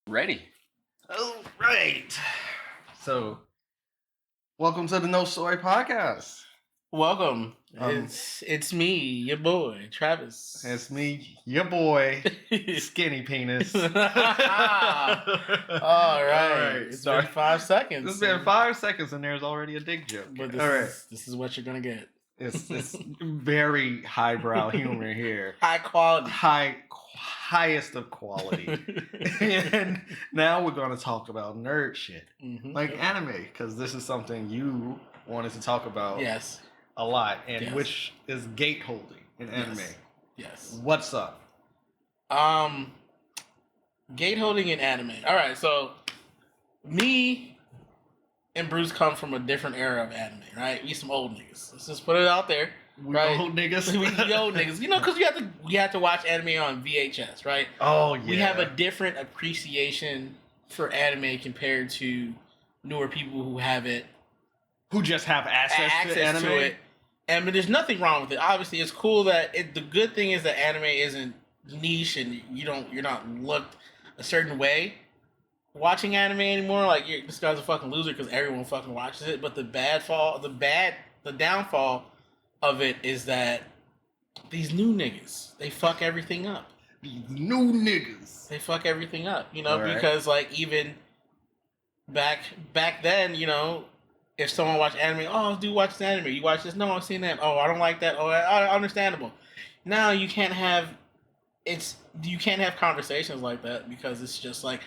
Ready. All right. So, welcome to the No Story Podcast. Welcome. It's me, your boy, Travis. It's me, your boy, Skinny Penis. All right. It's been 5 seconds. It's been 5 seconds and there's already a dick joke. But this is what you're going to get. It's very highbrow humor here. High quality. Highest of quality. And now we're going to talk about nerd shit. Mm-hmm. Like anime, because this is something you wanted to talk about. Yes. A lot, and which is gateholding in anime. Yes. What's up? Gateholding in anime. All right, so me and Bruce come from a different era of anime, right? We some old niggas. Let's just put it out there. Right? Old niggas. We old niggas. You know, because we have to watch anime on VHS, right? Oh yeah. We have a different appreciation for anime compared to newer people who have it. Who just have access to anime. To it. And there's nothing wrong with it. Obviously, it's cool that the good thing is that anime isn't niche and you're not looked a certain way watching anime anymore. Like this guy's a fucking loser because everyone fucking watches it. But the downfall of it is that these new niggas, they fuck everything up. These new niggas, they fuck everything up. You know, right. Because like even back then, you know. If someone watched anime, oh, dude, watch this anime. You watch this? No, I've seen that. Oh, I don't like that. Oh, understandable. Now you can't have conversations like that because it's just like,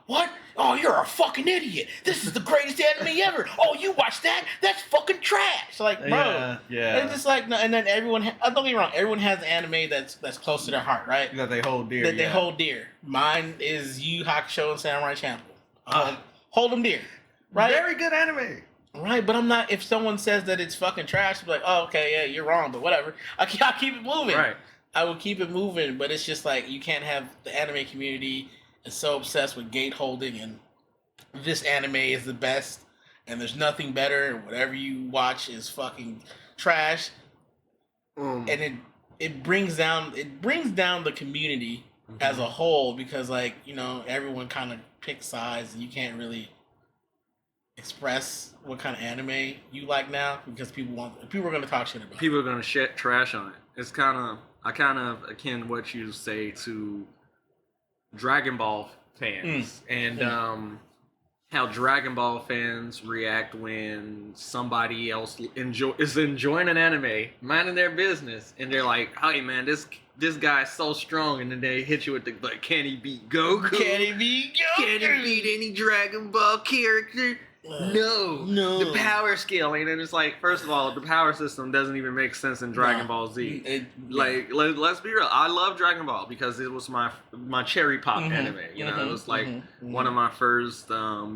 what? Oh, you're a fucking idiot. This is the greatest anime ever. Oh, you watch that? That's fucking trash. Like, bro, yeah. It's just like, no, and then everyone. Don't get me wrong. Everyone has anime that's close to their heart, right? That they hold dear. They hold dear. Mine is Yu Yu Hakusho and Samurai Champloo. Hold them dear. Right? Very good anime. Right, but I'm not. If someone says that it's fucking trash, I'm like, oh, okay, yeah, you're wrong, but whatever. I'll keep it moving. Right. I will keep it moving, but it's just like you can't have the anime community is so obsessed with gate holding and this anime is the best and there's nothing better and whatever you watch is fucking trash. And it brings down the community as a whole because like you know everyone kind of picks sides and you can't really express what kind of anime you like now because people are going to talk shit about it. People are going to shit trash on it. It's kind of akin what you say to Dragon Ball fans and how Dragon Ball fans react when somebody else is enjoying an anime, minding their business, and they're like, "Hey man, this guy's so strong," and then they hit you with the like, "Can he beat Goku? Can he beat Goku? Can he beat any Dragon Ball character?" No. The power scaling, and it's like, first of all, the power system doesn't even make sense in Dragon Ball Z. Let's be real. I love Dragon Ball because it was my cherry pop anime. You know, it was like one of my first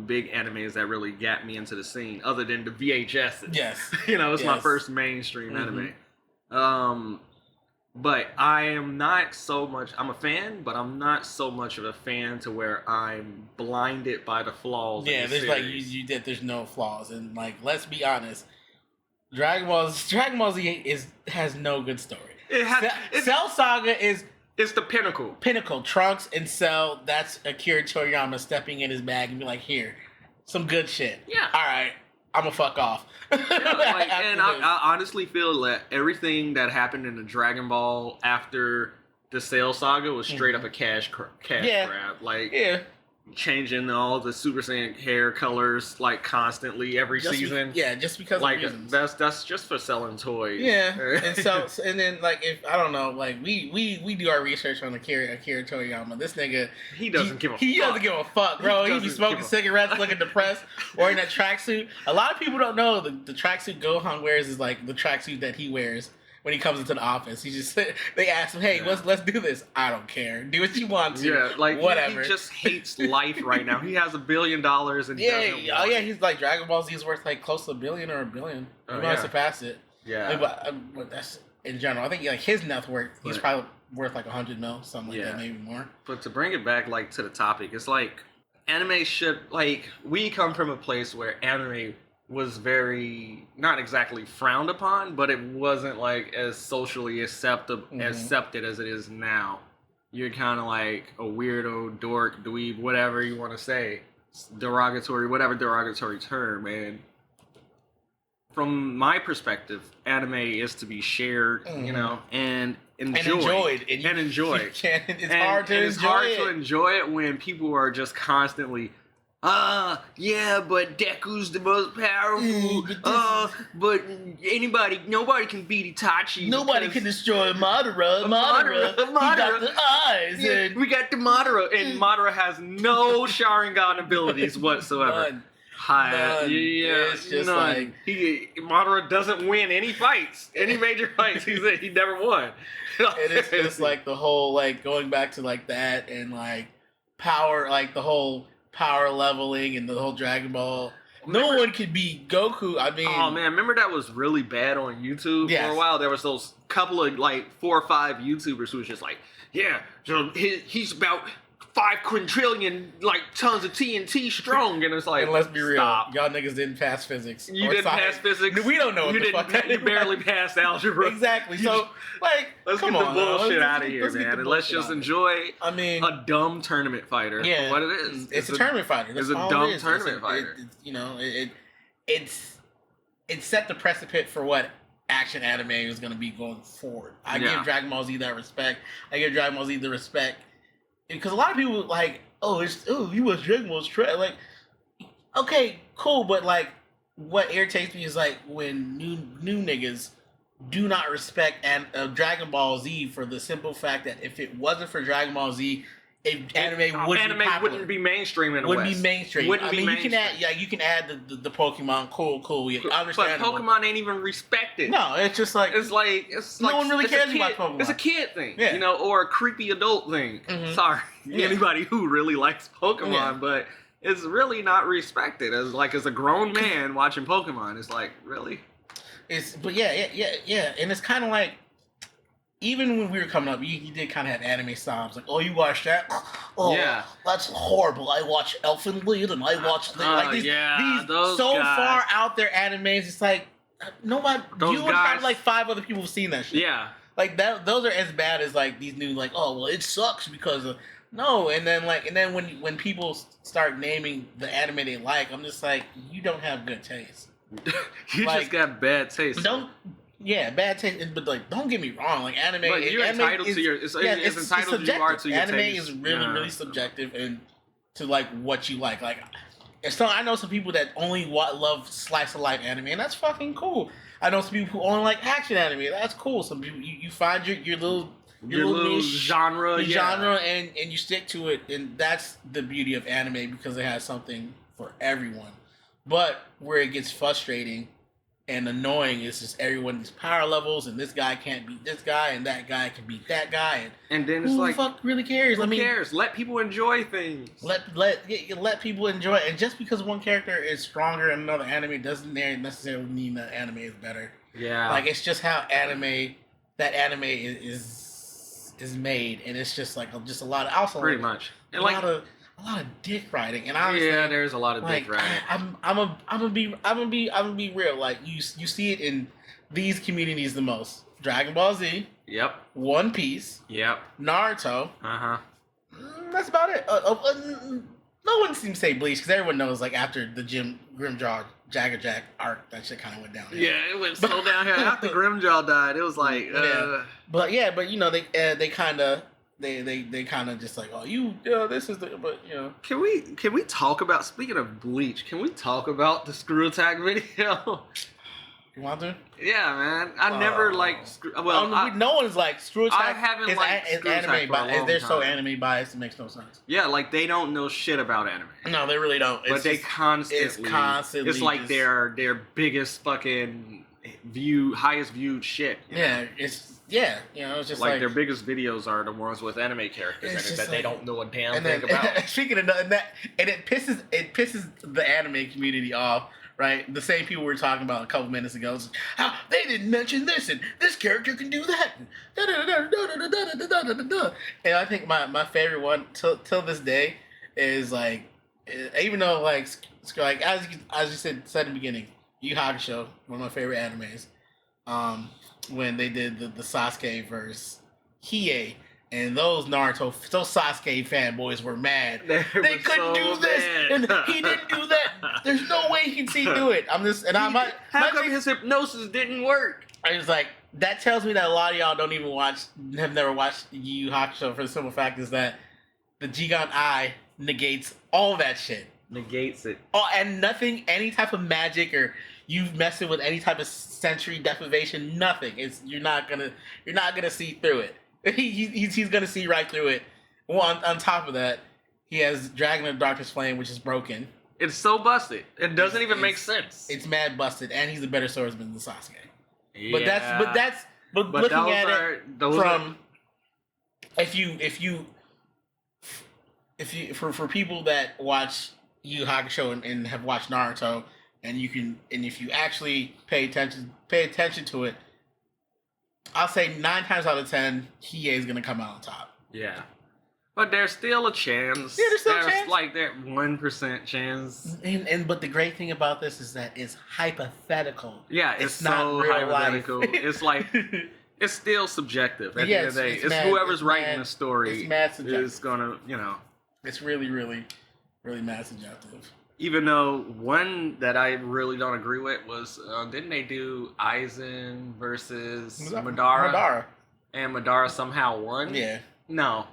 big animes that really got me into the scene, other than the VHS. Yes. You know, it's my first mainstream anime. But I am not so much. I'm a fan, but I'm not so much of a fan to where I'm blinded by the flaws. Yeah, in the there's series. like you did. There's no flaws, and like let's be honest, Dragon Ball Z has no good story. Cell Saga is it's the pinnacle. Pinnacle. Trunks and Cell. That's Akira Toriyama stepping in his bag and be like, here, some good shit. Yeah. All right. I'm gonna fuck off. And I honestly feel that everything that happened in the Dragon Ball after the Cell Saga was straight up a cash grab. Like, changing all the Super Saiyan hair colors like constantly every season. Just because like of reasons. That's just for selling toys. Yeah, and then like if I don't know, like we do our research on Akira Toriyama. This nigga he doesn't give a fuck, bro. He be smoking cigarettes, looking depressed, wearing that tracksuit. A lot of people don't know the tracksuit Gohan wears is like the tracksuit that he wears when he comes into the office. He just they ask him, "Hey, let's do this." I don't care. Do what you want to. Yeah, like whatever. He just hates life right now. He has $1 billion and he's like Dragon Ball Z is worth like close to $1 billion or $1 billion. He might surpass it. Yeah, but that's in general. I think like his net worth, he's probably worth like 100 mil, something like that, maybe more. But to bring it back like to the topic, it's like anime should like we come from a place where anime was very not exactly frowned upon, but it wasn't like as socially accepted as it is now. you're kind of like a weirdo, dork, dweeb, whatever you want to say, derogatory, whatever derogatory term. And from my perspective, anime is to be shared, you know, and enjoyed. And enjoyed. It's hard to it's hard to enjoy it when people are just constantly, yeah, but Deku's the most powerful. But nobody can beat Itachi. Nobody can destroy Madara. Madara. He got the eyes. Yeah, And we got the Madara, and Madara has no Sharingan abilities whatsoever. None. Yeah, It's just none. Madara doesn't win any fights, any major fights. He never won. And it's just like the whole like going back to like that and like power, like the whole power leveling and the whole Dragon Ball. No one could beat Goku. I mean, oh man, remember that was really bad on YouTube for a while. There was those couple of like 4 or 5 YouTubers who was just like, yeah, so he's about 5 quintillion like tons of TNT strong, and it's like, and let's be real, stop. Y'all niggas didn't pass physics. You didn't pass physics. We don't know. You barely passed algebra. Exactly. So like, let's get the bullshit out of here, man, and let's just enjoy. I mean, a dumb tournament fighter. Yeah, for what it is. It's a tournament fighter. It's a dumb tournament fighter. It's set the precipice for what action anime is going to be going forward. I give Dragon Ball Z that respect. I give Dragon Ball Z the respect. Because a lot of people like, you was Dragon Ball's trash. Like, okay, cool, but like, what irritates me is like when new niggas do not respect Dragon Ball Z for the simple fact that if it wasn't for Dragon Ball Z, anime wouldn't be mainstream in the wouldn't West. be mainstream. Wouldn't be mainstream. You can add the Pokemon. Cool. I understand. But Pokemon ain't even respected. No, it's just like no one really cares about Pokemon. It's a kid thing, you know, or a creepy adult thing. Mm-hmm. Sorry, anybody who really likes Pokemon, but it's really not respected as a grown man watching Pokemon. It's like, really? But and it's kind of like. Even when we were coming up, you did kind of have anime snobs. Like, oh, you watched that? Oh, yeah. That's horrible. I watch Elfen Lied and I watch these so guys. Far out there animes. It's like, nobody, you and probably like 5 other people have seen that shit. Yeah. Like, those are as bad as like these new, like, oh, well, it sucks because of, no. And then when people start naming the anime they like, I'm just like, you don't have good taste. You just got bad taste. Yeah, bad taste. But like, don't get me wrong. Like anime, but you're entitled to your. It's entitled to you are to your anime taste. Is really subjective and to like what you like. Like, so I know some people that only love slice of life anime, and that's fucking cool. I know some people who only like action anime. That's cool. Some people you find your little niche, genre, and you stick to it, and that's the beauty of anime because it has something for everyone. But where it gets frustrating and annoying is just everyone's power levels, and this guy can't beat this guy, and that guy can beat that guy, and then it's who like, the fuck really cares? Who cares? Let people enjoy things. Let people enjoy it, and just because one character is stronger in another anime doesn't necessarily mean that anime is better. Yeah, like it's just how anime is made, and it's just like just a lot of also pretty much and a lot of dick riding, and honestly, there's a lot of dick riding. I'm gonna be real. Like you see it in these communities the most. Dragon Ball Z. Yep. One Piece. Yep. Naruto. That's about it. No one seems to say Bleach because everyone knows like after the Grimjaw Jack arc, that shit kind of went downhill. Yeah, it went so downhill after Grimjaw died. It was like, but you know they kind of. They kind of just like, this is the, but you know. Can we talk about, speaking of Bleach, can we talk about the Screw Attack video? You want to? Yeah, man. I never liked no one's like Screw Attack. I haven't liked Screw Attack for a long time. They're so anime biased, it makes no sense. Yeah, like they don't know shit about anime. No, they really don't. But they constantly. It's like their biggest fucking highest viewed shit. Yeah, you know, it's just like their biggest videos are the ones with anime characters in it that they don't know a damn thing about. And speaking of that, and it pisses the anime community off, right? The same people we were talking about a couple minutes ago. It's how they didn't mention this, and this character can do that. And I think my favorite one till this day is like, even though like as you said in the beginning, Yu Hakusho, one of my favorite animes. When they did the Sasuke versus Hiei, And those Sasuke fanboys were mad. They couldn't so do this, mad. and he didn't do that. There's no way he can see through it. How come his hypnosis didn't work? I was like, that tells me that a lot of y'all have never watched Yu Yu Hakusho for the simple fact is that the Jigan Eye negates all that shit. Negates it. Oh, and nothing, any type of magic or you messing with any type of sensory deprivation, nothing. You're not gonna see through it. He's gonna see right through it. Well, on top of that, he has Dragon of Darkness Flame, which is broken. It's so busted. It doesn't even make sense. It's mad busted, and he's a better swordsman than Sasuke. Yeah. But looking at it from for people that watch Yu Yu Hakusho and have watched Naruto, and if you actually pay attention to it, I'll say 9 times out of 10, Hiei is gonna come out on top. Yeah. But there's still a chance. Yeah, there's still a chance. Like that 1% chance. But the great thing about this is that it's hypothetical. Yeah, it's not so real hypothetical. life. It's like it's still subjective. At Yeah, the end of the day, it's mad, whoever's writing mad, the story it's mad subjective. is gonna, It's really, really, really mad subjective. Even though one that I really don't agree with was didn't they do Aizen versus Madara? And Madara somehow won? Yeah. No.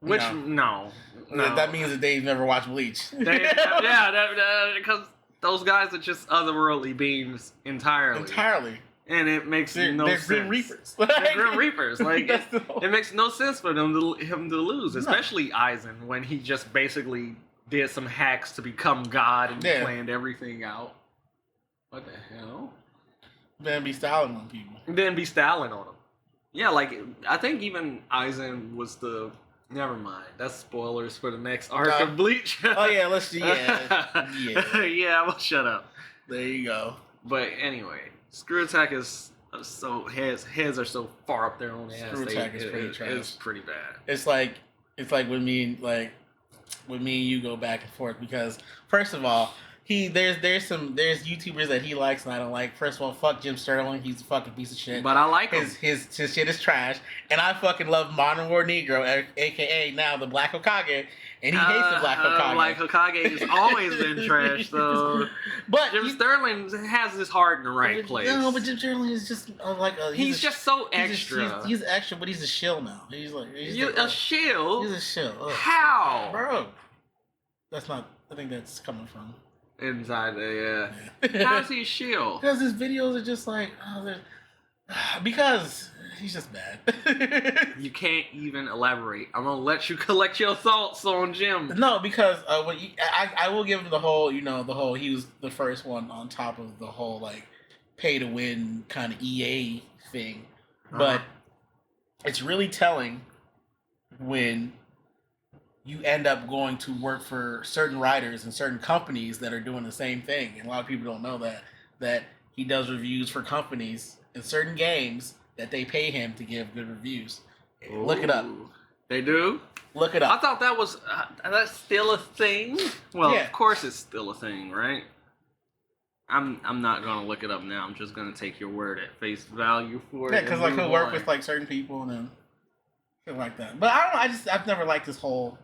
No. That means that they've never watched Bleach. Because those guys are just otherworldly beings entirely. And it makes no sense. They're Grim Reapers. They're Grim Reapers. Like it makes no sense for him to lose, especially Aizen, when he just basically did some hacks to become God and planned everything out. What the hell? Then be styling on people. Yeah, like I think even Aizen was the. Never mind. That's spoilers for the next arc of Bleach. Oh yeah, yeah. Well, shut up. There you go. But anyway, Screw Attack is so heads are so far up their own ass. Screw Attack is pretty trash. It's pretty bad. It's like when me and you go back and forth because first of all, there's YouTubers that he likes and I don't like. First of all, fuck Jim Sterling, he's a fucking piece of shit. But I like him. His shit is trash, and I fucking love Modern War Negro, aka now the Black Hokage, and he hates the Black Hokage. Black Hokage has always been trash, though. But Jim Sterling has his heart in the right place. No, but Jim Sterling is just he's just so extra. He's extra, but he's a shill now. He's a shill. He's a shill. Ugh. How, bro? That's not. I think that's coming from. Inside there, yeah. How's he a shield? Because his videos are just like, because he's just bad. You can't even elaborate. I'm gonna let you collect your thoughts on Jim. No, because I will give him the whole, he was the first one on top of the whole like pay to win kind of EA thing, but it's really telling when you end up going to work for certain writers and certain companies that are doing the same thing. And a lot of people don't know that he does reviews for companies in certain games that they pay him to give good reviews. Ooh. Look it up. They do? Look it up. I thought that was that's still a thing. Well, yeah. Of course it's still a thing, right? I'm not gonna look it up now. I'm just gonna take your word at face value for it. Yeah, because he'll work with like certain people and then shit like that. But I don't know. I've never liked this whole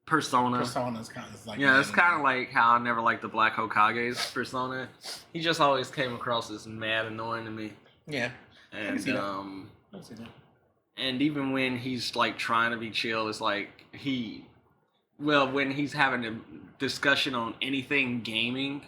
Persona's kind of like it's kind of like how I never liked the Black Hokage's persona. He just always came across as mad annoying to me. Yeah, and I can see that. And even when he's like trying to be chill, it's like when he's having a discussion on anything gaming,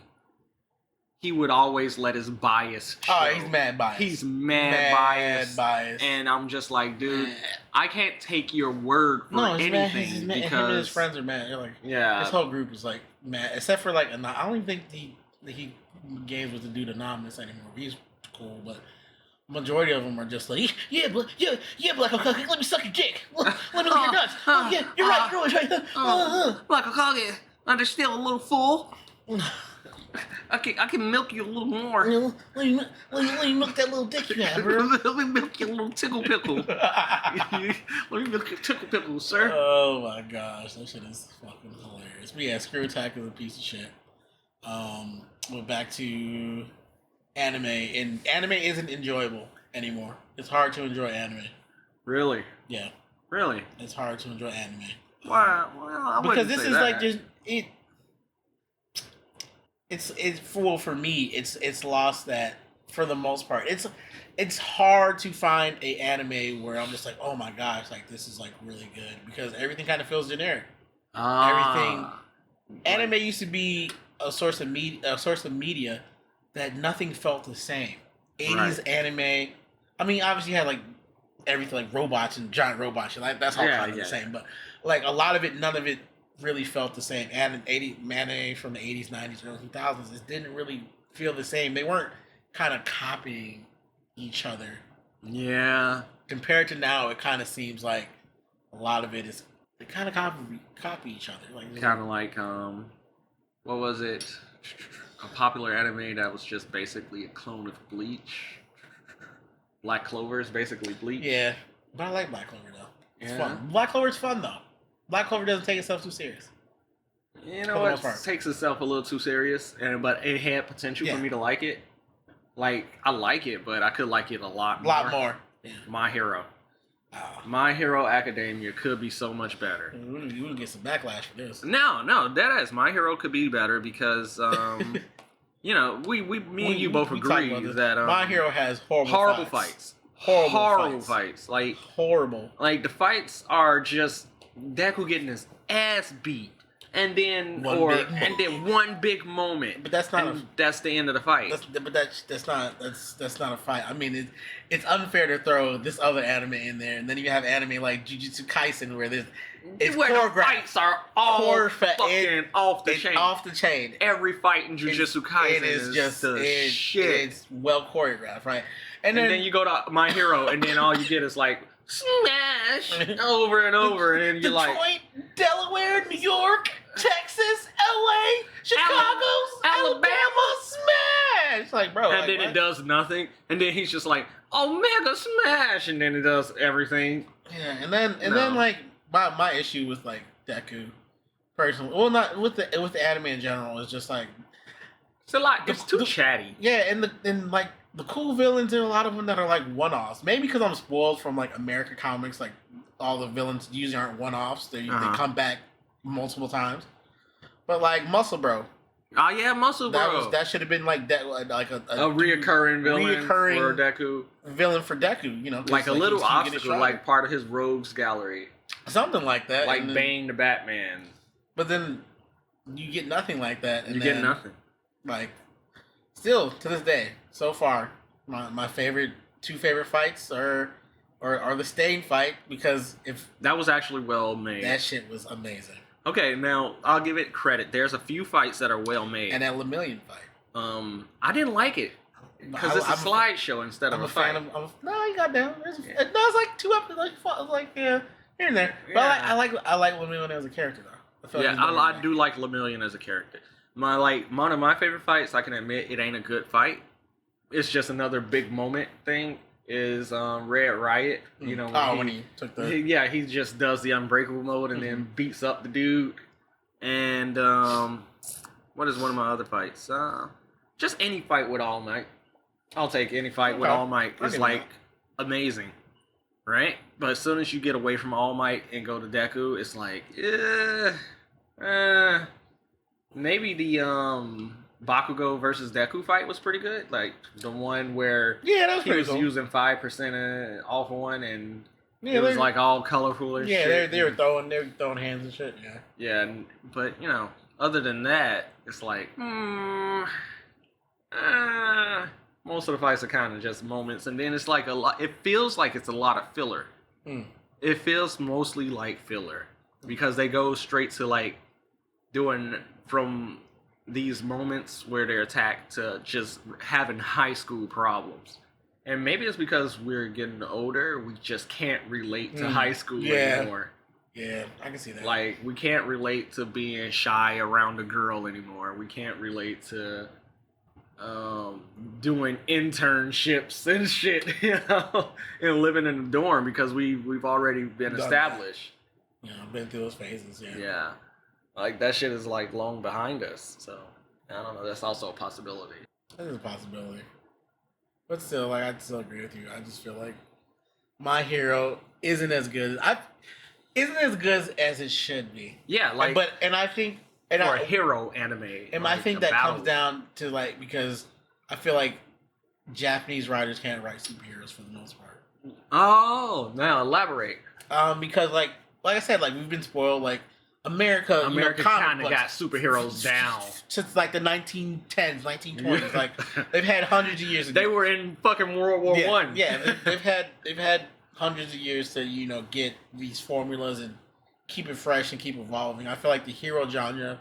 he would always let his bias show. Oh, he's mad biased. He's mad biased. And I'm just like, dude, I can't take your word for anything because him and his friends are mad. They're like, this whole group is like mad, except for like, I don't even think he games with the dude Anonymous anymore. He's cool, but majority of them are just like, yeah, Black Hokage, let me suck your dick. Let me look your nuts. Yeah, you're right. Black Hokage, understand a little fool. I can milk you a little more. Let me milk that little dick you have, bro. Let me milk your little tickle pickle. Let me milk your tickle pickle, sir. Oh my gosh, that shit is fucking hilarious. But yeah, Screw Attack is a piece of shit. We're back to anime, and anime isn't enjoyable anymore. It's hard to enjoy anime. Really? Yeah. Really? It's hard to enjoy anime. Why? Well, I Because wouldn't this say is that. like just it. It's for me. It's lost that for the most part. It's hard to find a anime where I'm just like, oh my gosh, like this is like really good because everything kind of feels generic. Ah. Anime used to be a source of media that nothing felt the same. 80s anime. I mean, obviously you had like everything like robots and giant robots. Like that's all kind of the same. But like a lot of it, none of it really felt the same. And anime from the 80s, 90s, early 2000s, it didn't really feel the same. They weren't kind of copying each other. Yeah. Compared to now, it kind of seems like a lot of it is they kind of copy each other. Like kind of like what was it? A popular anime that was just basically a clone of Bleach. Black Clover is basically Bleach. Yeah, but I like Black Clover though. It's Yeah. fun. Black Clover's fun though. Black Clover doesn't take itself too serious. You know what? It takes itself a little too serious, but it had potential for me to like it. Like I like it, but I could like it a lot more. Yeah. My Hero. My Hero Academia could be so much better. You would get some backlash for this. No, that is My Hero could be better because you know me and you both agree that My Hero has horrible fights. Horrible fights. Like horrible. Like the fights are just Deku getting his ass beat. And then one big moment. But that's not that's the end of the fight. That's not a fight. I mean it's unfair to throw this other anime in there, and then you have anime like Jujutsu Kaisen where the fights are all fucking off the chain. Off the chain. Every fight in Jujutsu Kaisen is just shit. It's well choreographed, right? And then you go to My Hero, and then all you get is like smash over and over, and then you're Detroit, like Delaware, New York, Texas, LA, Chicago, Alabama, smash! Like, bro. And then it does nothing, and then he's just like, Omega smash, and then it does everything. Yeah, and then like my issue with like Deku, personally, well, not with the anime in general, is just like it's a lot. It's too chatty. Yeah, and like the cool villains, there are a lot of them that are like one-offs. Maybe because I'm spoiled from like American comics, like all the villains usually aren't one-offs. They come back multiple times. But like Muscle Bro. Oh yeah, Muscle Bro. That should have been like that, like a reoccurring villain for Deku. Villain for Deku, you know, like a little obstacle, like part of his rogues gallery. Something like that. Like Bane the Batman. But then you get nothing like that. And you get nothing. Like, still to this day, so far, my two favorite fights are the Stain fight, because if that was actually well made. That shit was amazing. Okay, now I'll give it credit. There's a few fights that are well made. And that Lemillion fight. I didn't like it because it's a slideshow instead of a fight. No, you got down. No, it's like two episodes, like here and there. But I like Lemillion as a character though. I do like Lemillion as a character. One of my favorite fights, I can admit it ain't a good fight. It's just another big moment thing. Is Red Riot? You know when he took the he just does the unbreakable mode and then beats up the dude. And what is one of my other fights? Just any fight with All Might. I'll take any fight with All Might. It's like amazing, right? But as soon as you get away from All Might and go to Deku, it's like maybe the Bakugo versus Deku fight was pretty good. Like the one where that was he was using 5% off one, and it was like all colorful and shit. Yeah, they were throwing hands and shit. Yeah. Yeah, but other than that, it's like most of the fights are kind of just moments, and then it's like a lot. It feels like it's a lot of filler. It feels mostly like filler because they go straight to like doing from these moments where they're attacked to just having high school problems. And maybe it's because we're getting older, we just can't relate to high school anymore. Yeah, I can see that. Like, we can't relate to being shy around a girl anymore. We can't relate to doing internships and shit, and living in a dorm because we've already been established. Yeah, I've been through those phases, Yeah. Like, that shit is, like, long behind us. So, I don't know. That's also a possibility. That is a possibility. But still, like, I still agree with you. I just feel like My Hero isn't as good. Isn't as good as it should be. Yeah, like I think for a hero anime. And like, I think that comes down to like because I feel like Japanese writers can't write superheroes for the most part. Oh, now elaborate. Because like I said, like we've been spoiled. Like America kind of got superheroes down since like the 1910s, 1920s. Like they've had hundreds of years. They were in fucking World War One. Yeah, they've had hundreds of years to get these formulas and keep it fresh and keep evolving. I feel like the hero genre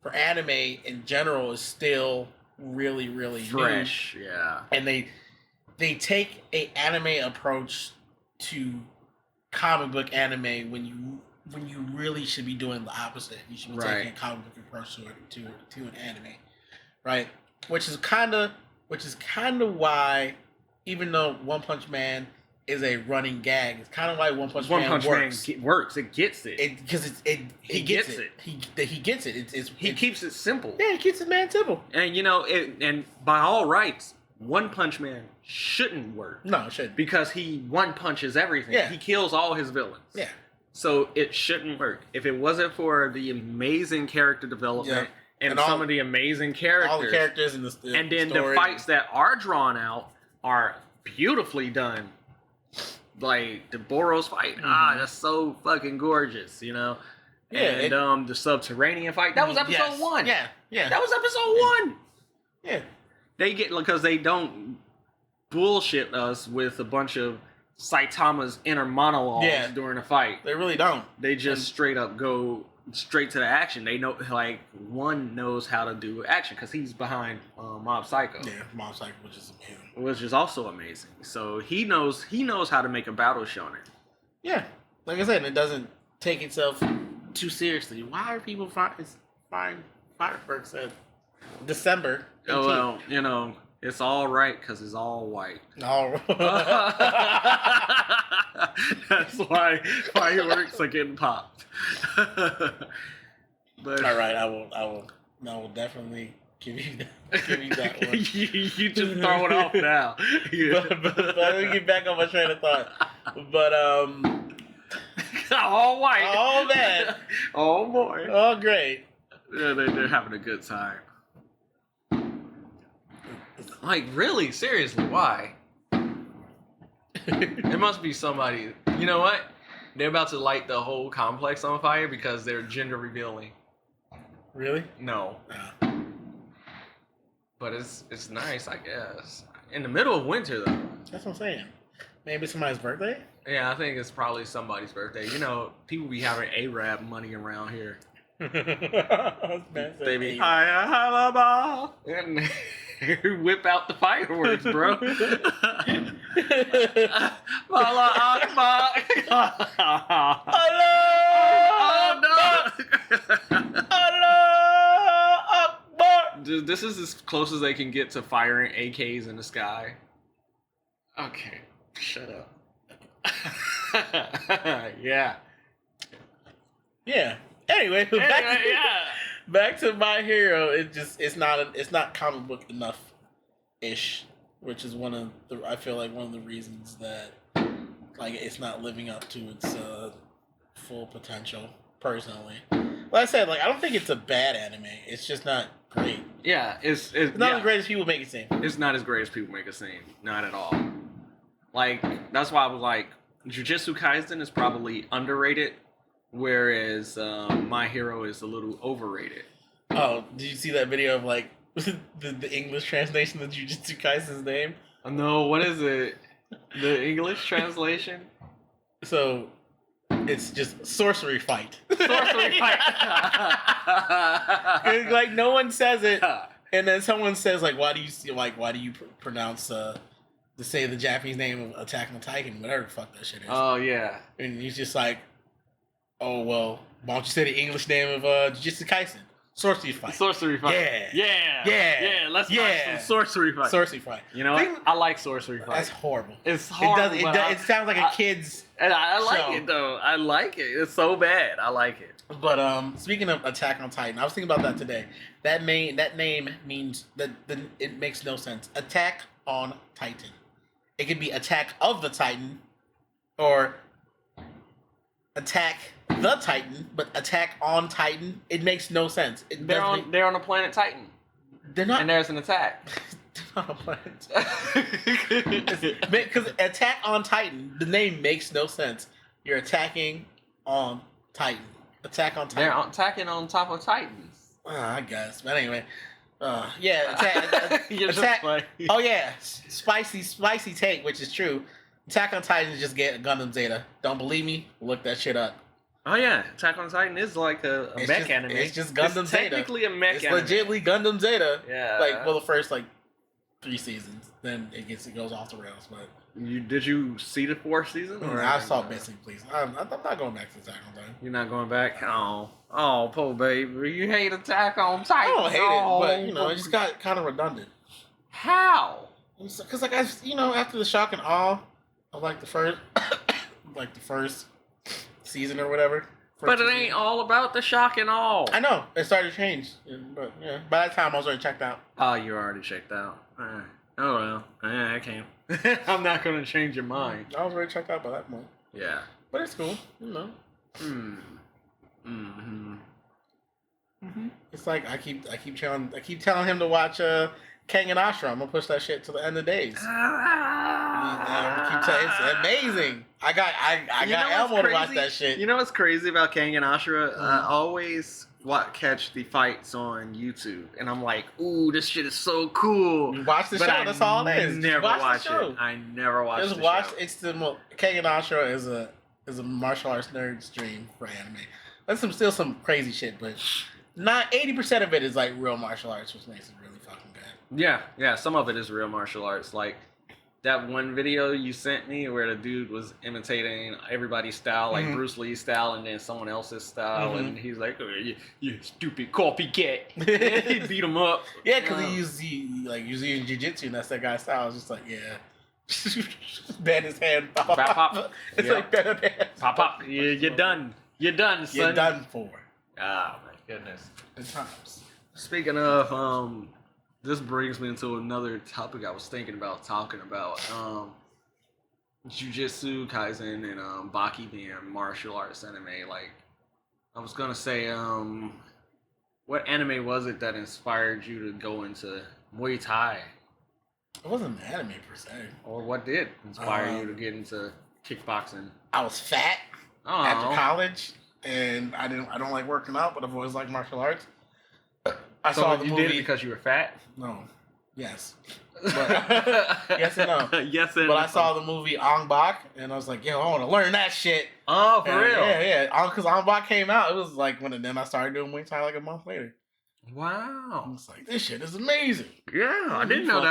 for anime in general is still really, really fresh. New. Yeah, and they take a anime approach to comic book anime when you really should be doing the opposite. You should be taking a comic book approach to an anime, right? Which is kind of why, even though One Punch Man is a running gag, it's kind of why One Punch Man works. It gets it because he gets it. He gets it. He keeps it simple. Yeah, he keeps it man simple. And and by all rights, One Punch Man shouldn't work. No, it shouldn't. Because he one punches everything. Yeah. He kills all his villains. Yeah. So it shouldn't work. If it wasn't for the amazing character development and some of the amazing characters. All the characters in and then the fights that are drawn out are beautifully done. Like the Boros fight. That's so fucking gorgeous, Yeah. And the subterranean fight. That was episode 1. Yeah. Yeah. That was episode 1. Yeah. They get, because they don't bullshit us with a bunch of Saitama's inner monologues during a fight. They really don't. They just straight up go straight to the action. They know, like, one knows how to do action because he's behind Mob Psycho. Yeah, Mob Psycho, which is amazing. Which is also amazing. So he knows how to make a battle shonen. Yeah, like I said, it doesn't take itself too seriously. Why are people firing fireworks at December 18th? Oh well, it's all right because it's all white. No. That's why fireworks are getting popped. But all right, I will definitely give you that one. you just throw it off now. but let me get back on my train of thought. But all white. Oh man. Oh boy. Oh great. Yeah, they're having a good time. Like, really? Seriously? Why? It must be somebody. You know what? They're about to light the whole complex on fire because they're gender revealing. Really? No. But it's nice, I guess. In the middle of winter, though. That's what I'm saying. Maybe somebody's birthday? Yeah, I think it's probably somebody's birthday. People be having Arab money around here. They be and whip out the fireworks, bro. Allah Akbar. Allah Akbar. This is as close as they can get to firing AKs in the sky. Okay, shut up. Yeah. Yeah. Anyway, back to My Hero. It's not comic book enough ish, which is one of the reasons that like it's not living up to its full potential. Personally, like I said, like I don't think it's a bad anime. It's just not great. Yeah, it's not as great as people make it seem. It's not as great as people make it seem. Not at all. Like that's why I was like, Jujutsu Kaisen is probably underrated. Whereas My Hero is a little overrated. Oh, did you see that video of like the English translation of Jujutsu Kaisen's name? No, what is it? The English translation? So it's just sorcery fight. Sorcery fight. Like no one says it, and then someone says like, "Why do you pronounce say the Japanese name of Attack on Titan, whatever the fuck that shit is?" Oh yeah. And he's just like, "Oh well, why don't you say the English name of Jujutsu Kaisen? Sorcery fight." Sorcery fight. Yeah. Let's watch some sorcery fight. Sorcery fight. You know what? I like sorcery fight. That's horrible. It's horrible. It sounds like a kid's. And I like show. it though. I like it. It's so bad. I like it. But speaking of Attack on Titan, I was thinking about that today. That name means that it makes no sense. Attack on Titan. It could be Attack of the Titan, or Attack the Titan, but Attack on Titan. It makes no sense. They're on the planet Titan. They're not. And there's an attack. They're not on planet. Because Attack on Titan, the name makes no sense. You're attacking on Titan. Attack on Titan. They're attacking on top of Titans. I guess. But anyway. Yeah, attack. Attack. Oh yeah, spicy take, which is true. Attack on Titan is just get Gundam Zeta. Don't believe me? Look that shit up. Oh yeah, Attack on Titan is like a mech anime. It's just Gundam Zeta. Technically a mech anime. It's legitly Gundam Zeta. Yeah. Like the first 3 seasons, then it goes off the rails. But did you see the 4th season? Or I saw Missing, please. I'm not going back to Attack on Titan. You're not going back? Oh, poor baby. You hate Attack on Titan. I don't hate it, but it just got kind of redundant. How? Because after the shock and awe of the first season or whatever. But it ain't all about the shock and awe. I know it started to change, but yeah, by that time I was already checked out. Oh, you're already checked out. Oh well, I can't. I'm not gonna change your mind. I was already checked out by that point. Yeah, but it's cool, It's like I keep telling him to watch Kang and Ashra. I'm gonna push that shit to the end of days. It's amazing. I got Elmo to watch that shit. You know what's crazy about Kang and Ashra? I always catch the fights on YouTube, and I'm like, "Ooh, this shit is so cool." You watch the show. That's all it is. Never watch it. I never watch the show. It's Kang and Ashra is a martial arts nerd's dream for anime. That's still some crazy shit, but not 80% of it is like real martial arts, which makes it really fucking good. Yeah. Some of it is real martial arts, like that one video you sent me where the dude was imitating everybody's style, like Bruce Lee's style, and then someone else's style, and he's like, oh, you stupid copycat. He beat him up. Yeah, because he was using jiu-jitsu, and that's that guy's style. It's just like, yeah. Bend his hand. Pop. It's like bend his hand. Pop. You're done. You're done, son. You're done for. Oh, my goodness. Good times. Speaking of, this brings me into another topic I was thinking about talking about. Jujutsu Kaisen and Baki being martial arts anime. Like, I was gonna say, what anime was it that inspired you to go into Muay Thai? It wasn't an anime per se. Or what did inspire you to get into kickboxing? I was fat after college, and I don't like working out, but I've always liked martial arts. I saw the movie. Did it because you were fat? No. Yes. But, yes and no. Yes and no. But I saw the movie Ong Bak, and I was like, yo, I want to learn that shit. Oh, for real? Yeah. Because Ong Bak came out. It was like then I started doing Muay Thai like a month later. Wow. I was like, this shit is amazing. Yeah, I didn't know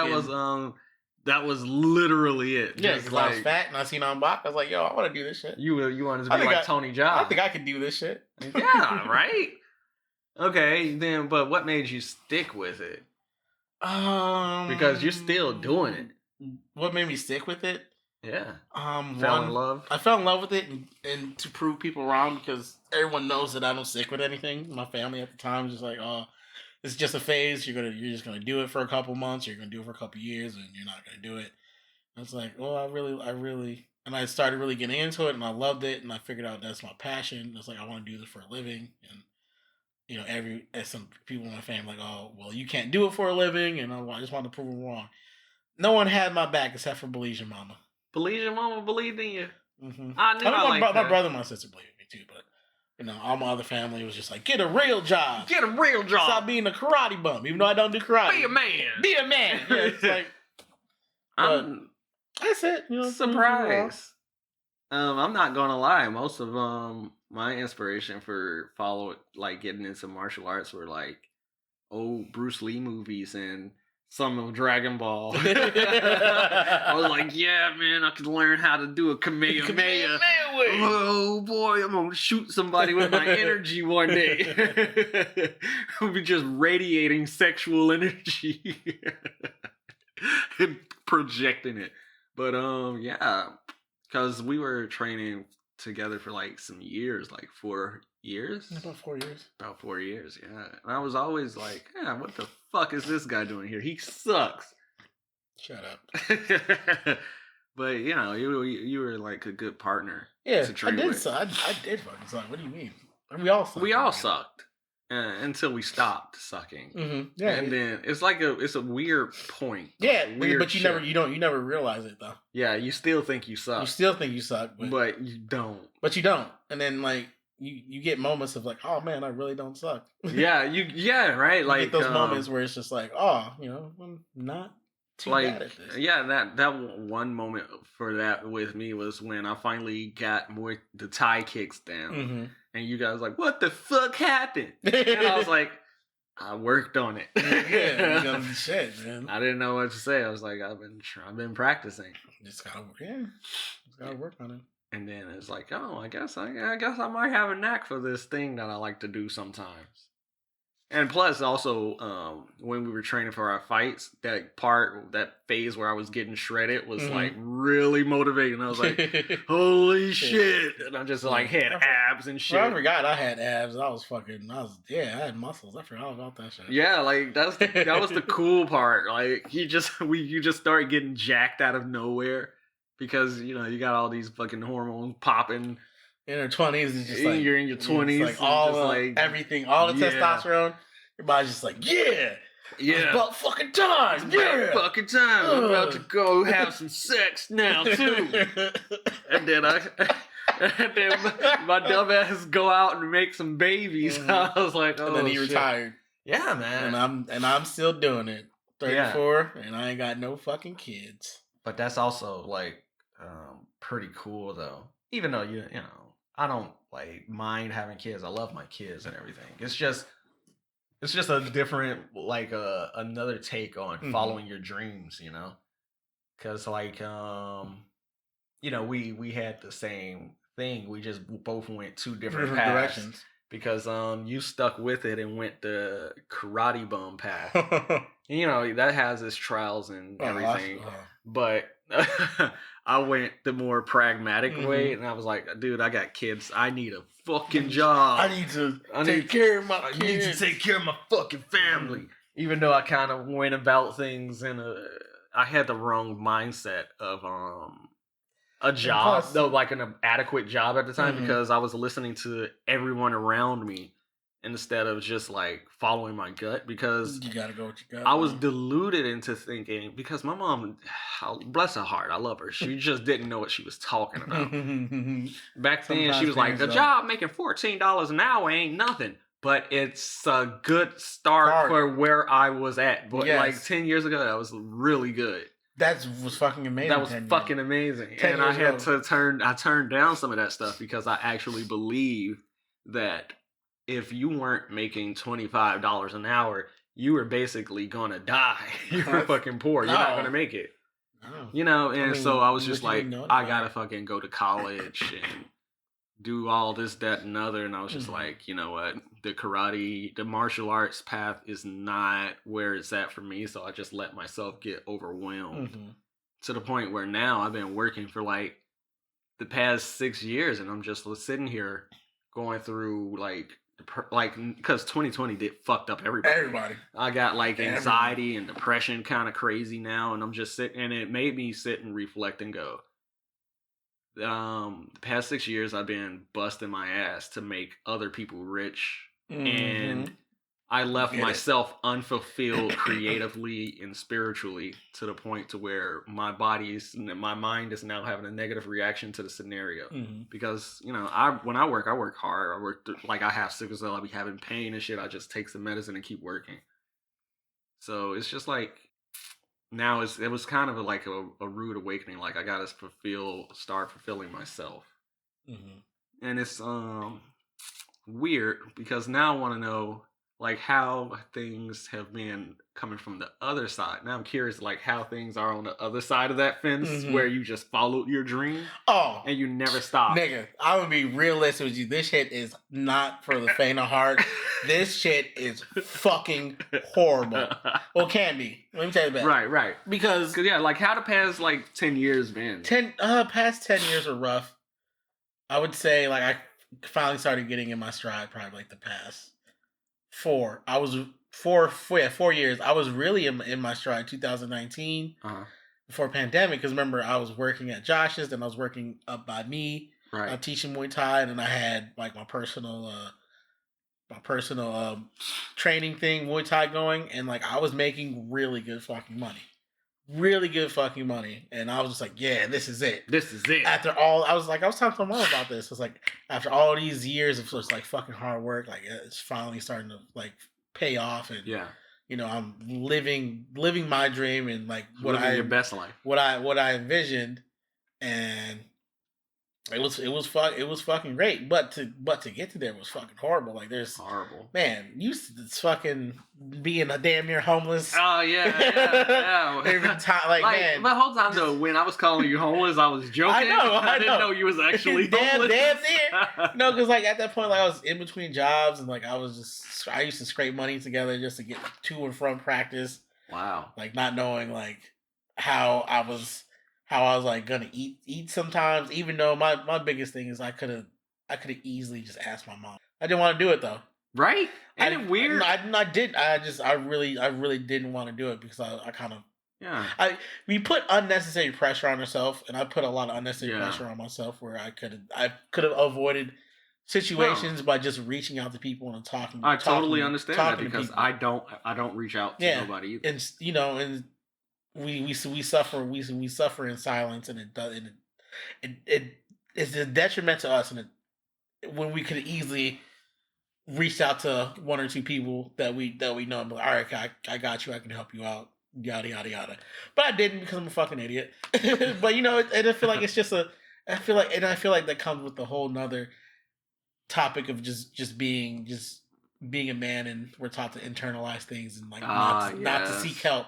that was literally it. Yeah, because I was fat and I seen Ong Bak. I was like, yo, I want to do this shit. You wanted to be like Tony Jaa. I think I could do this shit. Yeah, right? Okay, then, but what made you stick with it? Because you're still doing it. What made me stick with it? Yeah. Fell in love. I fell in love with it, and to prove people wrong, because everyone knows that I don't stick with anything. My family at the time was just like, "Oh, it's just a phase. You're just gonna do it for a couple months. You're gonna do it for a couple years, and you're not gonna do it." And it's like, well, I really, and I started really getting into it, and I loved it, and I figured out that's my passion. It's like I want to do this for a living, and as some people in my family like, oh, well, you can't do it for a living, and I just wanted to prove them wrong. No one had my back except for Belize Mama. Belize Mama believed in you. Mm-hmm. I knew my brother and my sister believed in me too, but all my other family was just like, get a real job. Get a real job. Stop being a karate bum, even though I don't do karate. Be a man. Be a man. Yeah, it's like, that's it. Surprise. I'm not gonna lie. Most of my inspiration for getting into martial arts were like old Bruce Lee movies and some of Dragon Ball. I was like, yeah, man, I could learn how to do a Kamehameha. Oh boy, I'm gonna shoot somebody with my energy one day. I'll be just radiating sexual energy and projecting it. But yeah, because we were training together for like some years, like 4 years. About 4 years. About 4 years, yeah. And I was always like, yeah, what the fuck is this guy doing here? He sucks. Shut up. But you were like a good partner. Yeah, to I train did. with. I did fucking suck. What do you mean? We all sucked. We all sucked until we stopped sucking. Mm-hmm. Yeah, and then it's a weird point. Yeah, like weird but you shift. you never realize it though. Yeah, you still think you suck. You still think you suck, but you don't. But you don't, and then like you get moments of like, oh man, I really don't suck. Yeah, right. You Like get those moments where it's just like, oh, I'm not too bad at this. Yeah, that one moment for that with me was when I finally got more the Thai kicks down, Mm-hmm. and you guys like, what the fuck happened? And I was like, I worked on it. Yeah, shit, man. I didn't know what to say. I was like, I've been practicing. Just gotta work on it. And then it's like, oh, I guess I might have a knack for this thing that I like to do sometimes. And plus, also, when we were training for our fights, that phase where I was getting shredded was like really motivating. I was like, holy shit. And I'm just like, had abs and shit. Well, I forgot I had abs. I had muscles. I forgot all about that shit. Yeah, like that was the cool part. Like you just start getting jacked out of nowhere because you got all these fucking hormones popping. In her 20s, it's just like you're in your 20s, like all everything, all the testosterone. Your body's just like, yeah, it's about fucking time, About fucking time. I'm about to go have some sex now too. and then my dumb ass go out and make some babies. I was like, oh, and then he shit. retired. Yeah, man. And I'm still doing it. 34, and I ain't got no fucking kids. But that's also like pretty cool though. Even though I don't like mind having kids. I love my kids and everything. It's just a different like another take on following your dreams, because like we had the same thing. We just both went two different directions because you stuck with it and went the karate bum path. That has its trials and everything, but I went the more pragmatic way, and I was like, dude, I got kids. I need a fucking job. I need to take care of my kids. I need to take care of my fucking family. Even though I kind of went about things I had the wrong mindset of a job, though, like an adequate job at the time, because I was listening to everyone around me instead of just like following my gut, because you gotta go what you got. I was deluded into thinking, because my mom, bless her heart, I love her, she just didn't know what she was talking about. Back then, she was like, the job making $14 an hour ain't nothing, but it's a good start for where I was at. But like 10 years ago, that was really good. That was fucking amazing. That was fucking amazing. And I had to turn down some of that stuff because I actually believe that if you weren't making $25 an hour, you were basically gonna die. You were fucking poor. You're not gonna make it. And so I was just like, I gotta fucking go to college and do all this, that, and other. And I was just like, you know what? The martial arts path is not where it's at for me. So I just let myself get overwhelmed to the point where now I've been working for like the past 6 years, and I'm just sitting here going through because 2020 fucked up everybody. I got like anxiety and depression kind of crazy now, and I'm just sitting, and it made me sit and reflect and go, the past 6 years I've been busting my ass to make other people rich, and I left myself unfulfilled creatively and spiritually to the point to where my mind is now having a negative reaction to the scenario. Because, when I work hard. I work like I have sickle cell, I be having pain and shit. I just take some medicine and keep working. So it's just like, now it was kind of like a rude awakening. Like I gotta start fulfilling myself. And it's weird because now I want to know like how things have been coming from the other side. Now I'm curious like how things are on the other side of that fence where you just followed your dream and you never stopped. Nigga, I'm gonna be realistic with you. This shit is not for the faint of heart. This shit is fucking horrible. Well, can be. Let me tell you that. Right. Because like how the past like 10 years been? Past 10 years are rough. I would say like I finally started getting in my stride probably like the past 4. I was 4 years. I was really in my stride 2019. before pandemic. Because remember, I was working at Josh's, then I was working up by me, Right. teaching Muay Thai, and then I had like my personal training thing, Muay Thai going, and like I was making really good fucking money. Really good fucking money. And I was just like, yeah, this is it. This is it. After all, I was talking to my mom about this. It's like, after all these years of just like fucking hard work, like it's finally starting to like pay off. And, Yeah. you know, I'm living my dream and like Living your best life. what I envisioned. And it was fucking great, but to get to there was fucking horrible. Like there's horrible. Man, it's fucking being a damn near homeless. Oh yeah. Every time, like man, the whole time though, when I was calling you homeless, I was joking. I didn't know you was actually homeless. damn near. No, because like at that point, like I was in between jobs and like I used to scrape money together just to get to and from practice. Wow. Like not knowing like how I was like gonna eat sometimes, even though my biggest thing is I could have easily just asked my mom. I didn't want to do it though. Right? Ain't it weird? I really didn't want to do it because I kind of we put unnecessary pressure on ourselves, and I put a lot of unnecessary pressure on myself where I could have avoided situations by just reaching out to people and talking. I totally understand that because I don't reach out to nobody either. And you know, and we suffer in silence, and it is a detriment to us, and when we could easily reach out to one or two people that we know and be like, all right, I got you, I can help you out, yada yada yada. But I didn't because I'm a fucking idiot. But you know, I feel like it's just I feel like that comes with a whole nother topic of just being a man, and we're taught to internalize things and like not to seek help.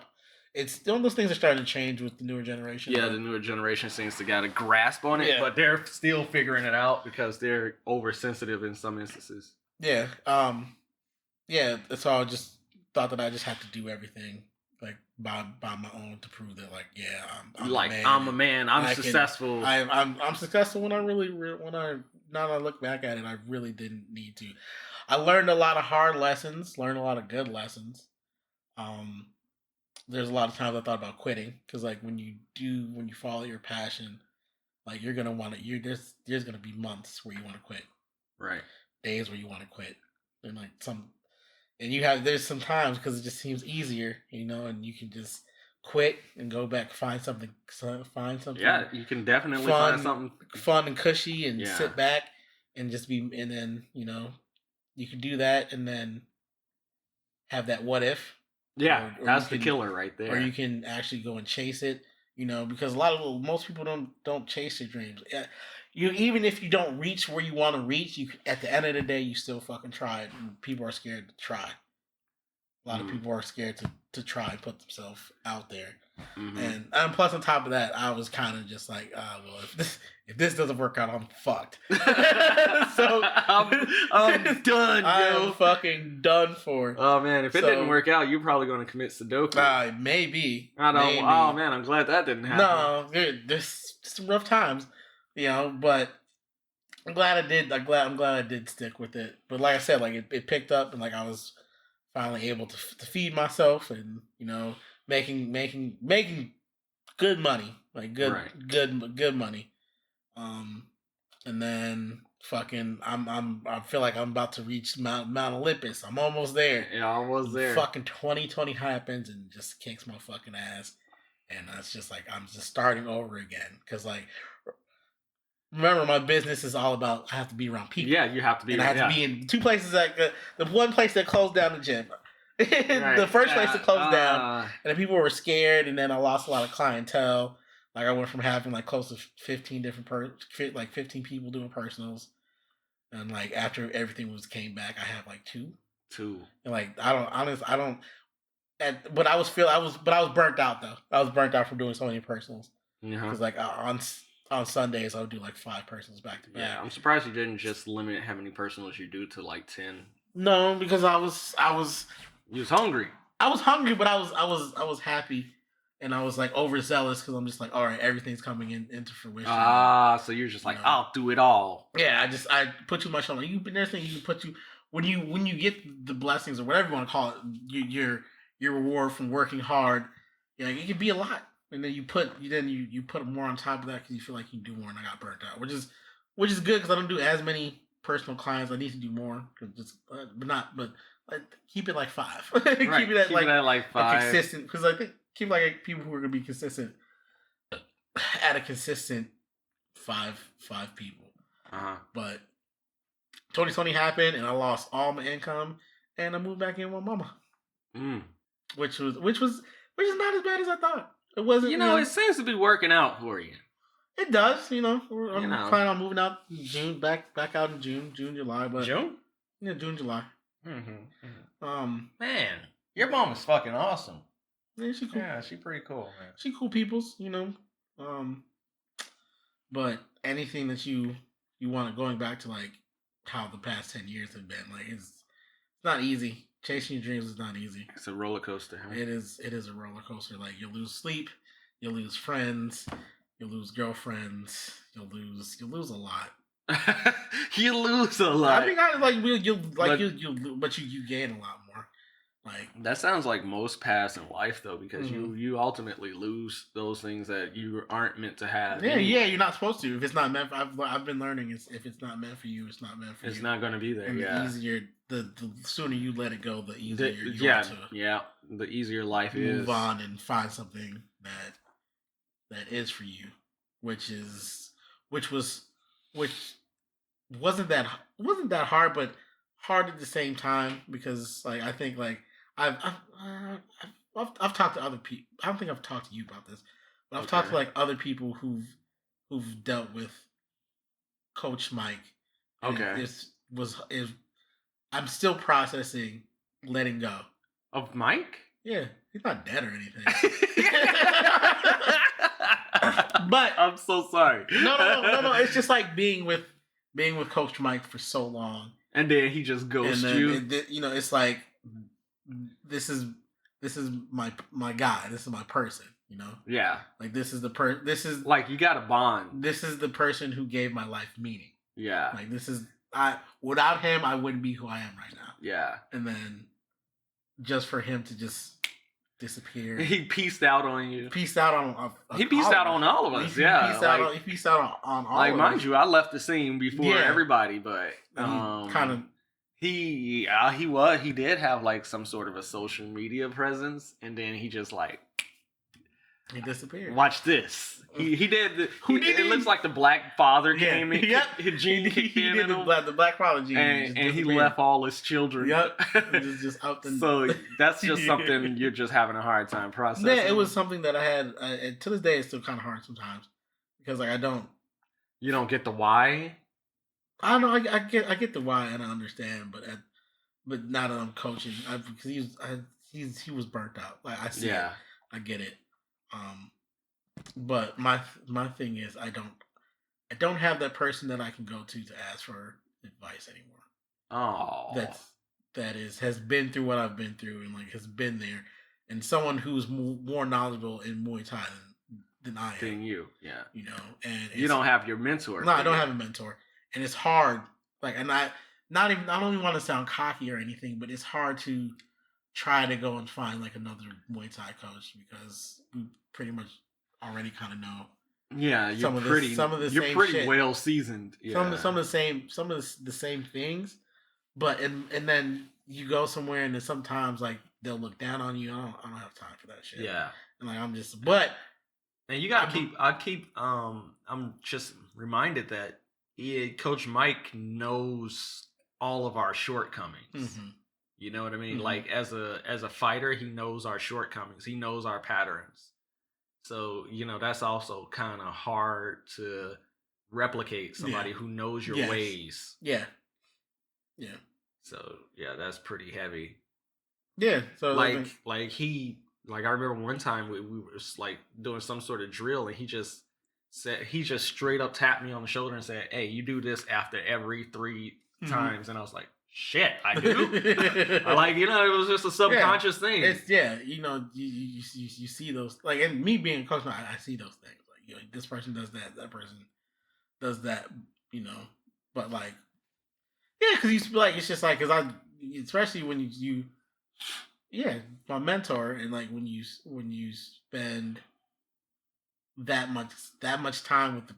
It's those things are starting to change with the newer generation. Yeah, the newer generation seems to got a grasp on it, but they're still figuring it out because they're oversensitive in some instances. Yeah. So I just thought that I just have to do everything like by my own to prove that like I'm a man. I'm successful. I'm successful when I now that I look back at it, I really didn't need to. I learned a lot of hard lessons, learned a lot of good lessons. There's a lot of times I thought about quitting because like when you follow your passion, like you're gonna want to. There's gonna be months where you want to quit, right? Days where you want to quit, and like there's some times because it just seems easier, you know, and you can just quit and go back find something. Yeah, you can definitely find something fun and cushy and sit back and just be, and then you know you can do that and then have that what if. Yeah, that's the killer right there. Or you can actually go and chase it, you know, because most people don't chase their dreams. Even if you don't reach where you want to reach, at the end of the day, you still fucking try it. And people are scared to try. A lot of people are scared to try and put themselves out there. Mm-hmm. And plus on top of that, I was kind of just like, well, if this doesn't work out, I'm fucked. So I'm done, I'm fucking done for. Oh man, if it didn't work out, you're probably going to commit Sudoku. Maybe. I don't. Maybe. Oh man, I'm glad that didn't happen. No, there's some rough times, you know, but I'm glad I did. I'm glad I did stick with it. But like I said, like it picked up, and like I was finally able to feed myself, and you know, making good money, like good money. And then fucking I feel like I'm about to reach Mount Olympus. I'm almost there. Yeah, almost there. Fucking 2020 happens and just kicks my fucking ass, and that's just like I'm just starting over again because like. Remember, my business is all about I have to be around people. Yeah, you have to be. And I have to be in two places. Like the one place that closed down the gym, the first place that closed down, and then people were scared. And then I lost a lot of clientele. Like I went from having like close to 15 15 people doing personals, and like after everything came back, I have like two. And like I don't. But I was burnt out though. I was burnt out from doing so many personals. Because like on Sundays, I would do like 5 personals back to back. Yeah, I'm surprised you didn't just limit how many personals you do to like 10. No, because I was. You was hungry. I was hungry, but I was happy, and I was like overzealous because I'm just like, all right, everything's coming into fruition. So you're just like, I'll do it all. Yeah, I put too much on. Like, there's things you can put when you get the blessings or whatever you want to call it, your reward from working hard. You know, it can be a lot. and then you put more on top of that because you feel like you can do more, and I got burnt out, which is good because I don't do as many personal clients. I need to do more, but like, keep it like 5. Right. Keep it at like 5. consistent, because I think keep like people who are gonna be consistent at a consistent 5 people. But 2020 happened, and I lost all my income, and I moved back in with mama, which is not as bad as I thought. It wasn't. It seems to be working out for you. It does. I'm planning on moving out in June, back out in June, July, but June? Yeah, June, July. Man, your mom is fucking awesome. Yeah, she cool. Yeah, she pretty cool, man. She cool peoples, but anything that you want going back to like how the past 10 years have been, like it's not easy. Chasing your dreams is not easy. It's a roller coaster. Huh? It is a roller coaster. Like you'll lose sleep, you'll lose friends, you'll lose girlfriends, you'll lose a lot. You lose a lot. I mean, you gain a lot more. Like that sounds like most paths in life, though, because you ultimately lose those things that you aren't meant to have. Yeah, you're not supposed to. If it's not meant, I've been learning. If it's not meant for you, it's not meant for you. It's not going to be there. And yeah. The easier, the sooner you let it go, the easier the easier life is. Move on and find something that is for you, which wasn't that hard, but hard at the same time, because like I think like I've talked to other people. I don't think I've talked to you about this, but I've talked to like other people who've dealt with Coach Mike. Okay. I'm still processing letting go of Mike. Yeah, he's not dead or anything. But I'm so sorry. No. It's just like being with Coach Mike for so long, and then he just ghosts you. It's like this is my guy. This is my person. Yeah. Like this is like you got a bond. This is the person who gave my life meaning. Yeah. Like without him, I wouldn't be who I am right now. Yeah. And then just for him to just disappear. He pieced out on you. He pieced out on all of us. He pieced out on all of us. Like, mind you, I left the scene before everybody, but kind of. He did have like some sort of a social media presence, and then he just like he disappeared. Watch this. He did. It looks like the Black Father came in. Yep. His gene kicked in. The Black Father gene. And he left all his children. Yep. just up and so that's just something you're just having a hard time processing. Yeah, it was something that I had. And to this day, it's still kind of hard sometimes because like I don't. You don't get the why. I don't know. I get the why and I understand, but now that I'm coaching, because he was burnt out. Like I see. Yeah. I get it. But my thing is I don't have that person that I can go to ask for advice anymore. Oh, has been through what I've been through and like has been there, and someone who's more knowledgeable in Muay Thai than I am. Than you, yeah. And you don't have your mentor. No, I don't have a mentor, and it's hard. Like, and I don't even want to sound cocky or anything, but it's hard to try to go and find like another Muay Thai coach because we pretty much already kind of know. Yeah, you're pretty well seasoned. Yeah. Some of the same things, but and then you go somewhere and then sometimes like they'll look down on you. I don't have time for that shit. Yeah, and like and you gotta I'm just reminded that Coach Mike knows all of our shortcomings. Mm-hmm. You know what I mean? Mm-hmm. Like as a fighter, he knows our shortcomings. He knows our patterns. So, that's also kind of hard to replicate somebody who knows your ways. Yeah. Yeah. So, yeah, that's pretty heavy. Yeah. So I remember one time we were like doing some sort of drill and he just straight up tapped me on the shoulder and said, "Hey, you do this after every 3 times." And I was like, "Shit, I do." It was just a subconscious thing. It's you see those, like, and me being a coach, I see those things. Like, this person does that person does that, but like, because it's just like, because especially when you my mentor, and like when you spend that much time with the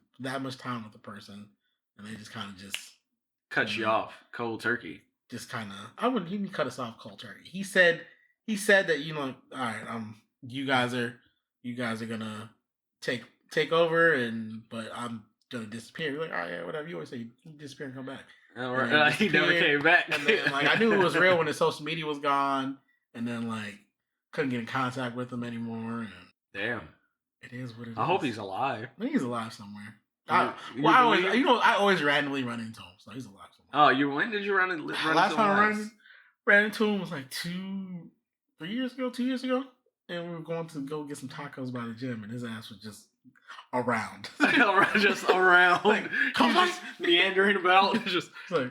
person, and they just kind of just Cut you off cold turkey. Just kind of, I wouldn't even cut us off cold turkey. He said that, you know, all right, you guys are gonna take over, but I'm gonna disappear. You're like, all right, yeah, whatever. You always say you disappear and come back. All right. He never came back. And then, like, I knew it was real when his social media was gone, and then like couldn't get in contact with him anymore. And damn, it is what it is. I hope he's alive. I think he's alive somewhere. I always randomly run into him, so he's alive somewhere. Oh, when did you run into him? Last time I ran into him was like 2 years ago, and we were going to go get some tacos by the gym, and his ass was just around. Just around. Like, come on. Meandering about. Just like,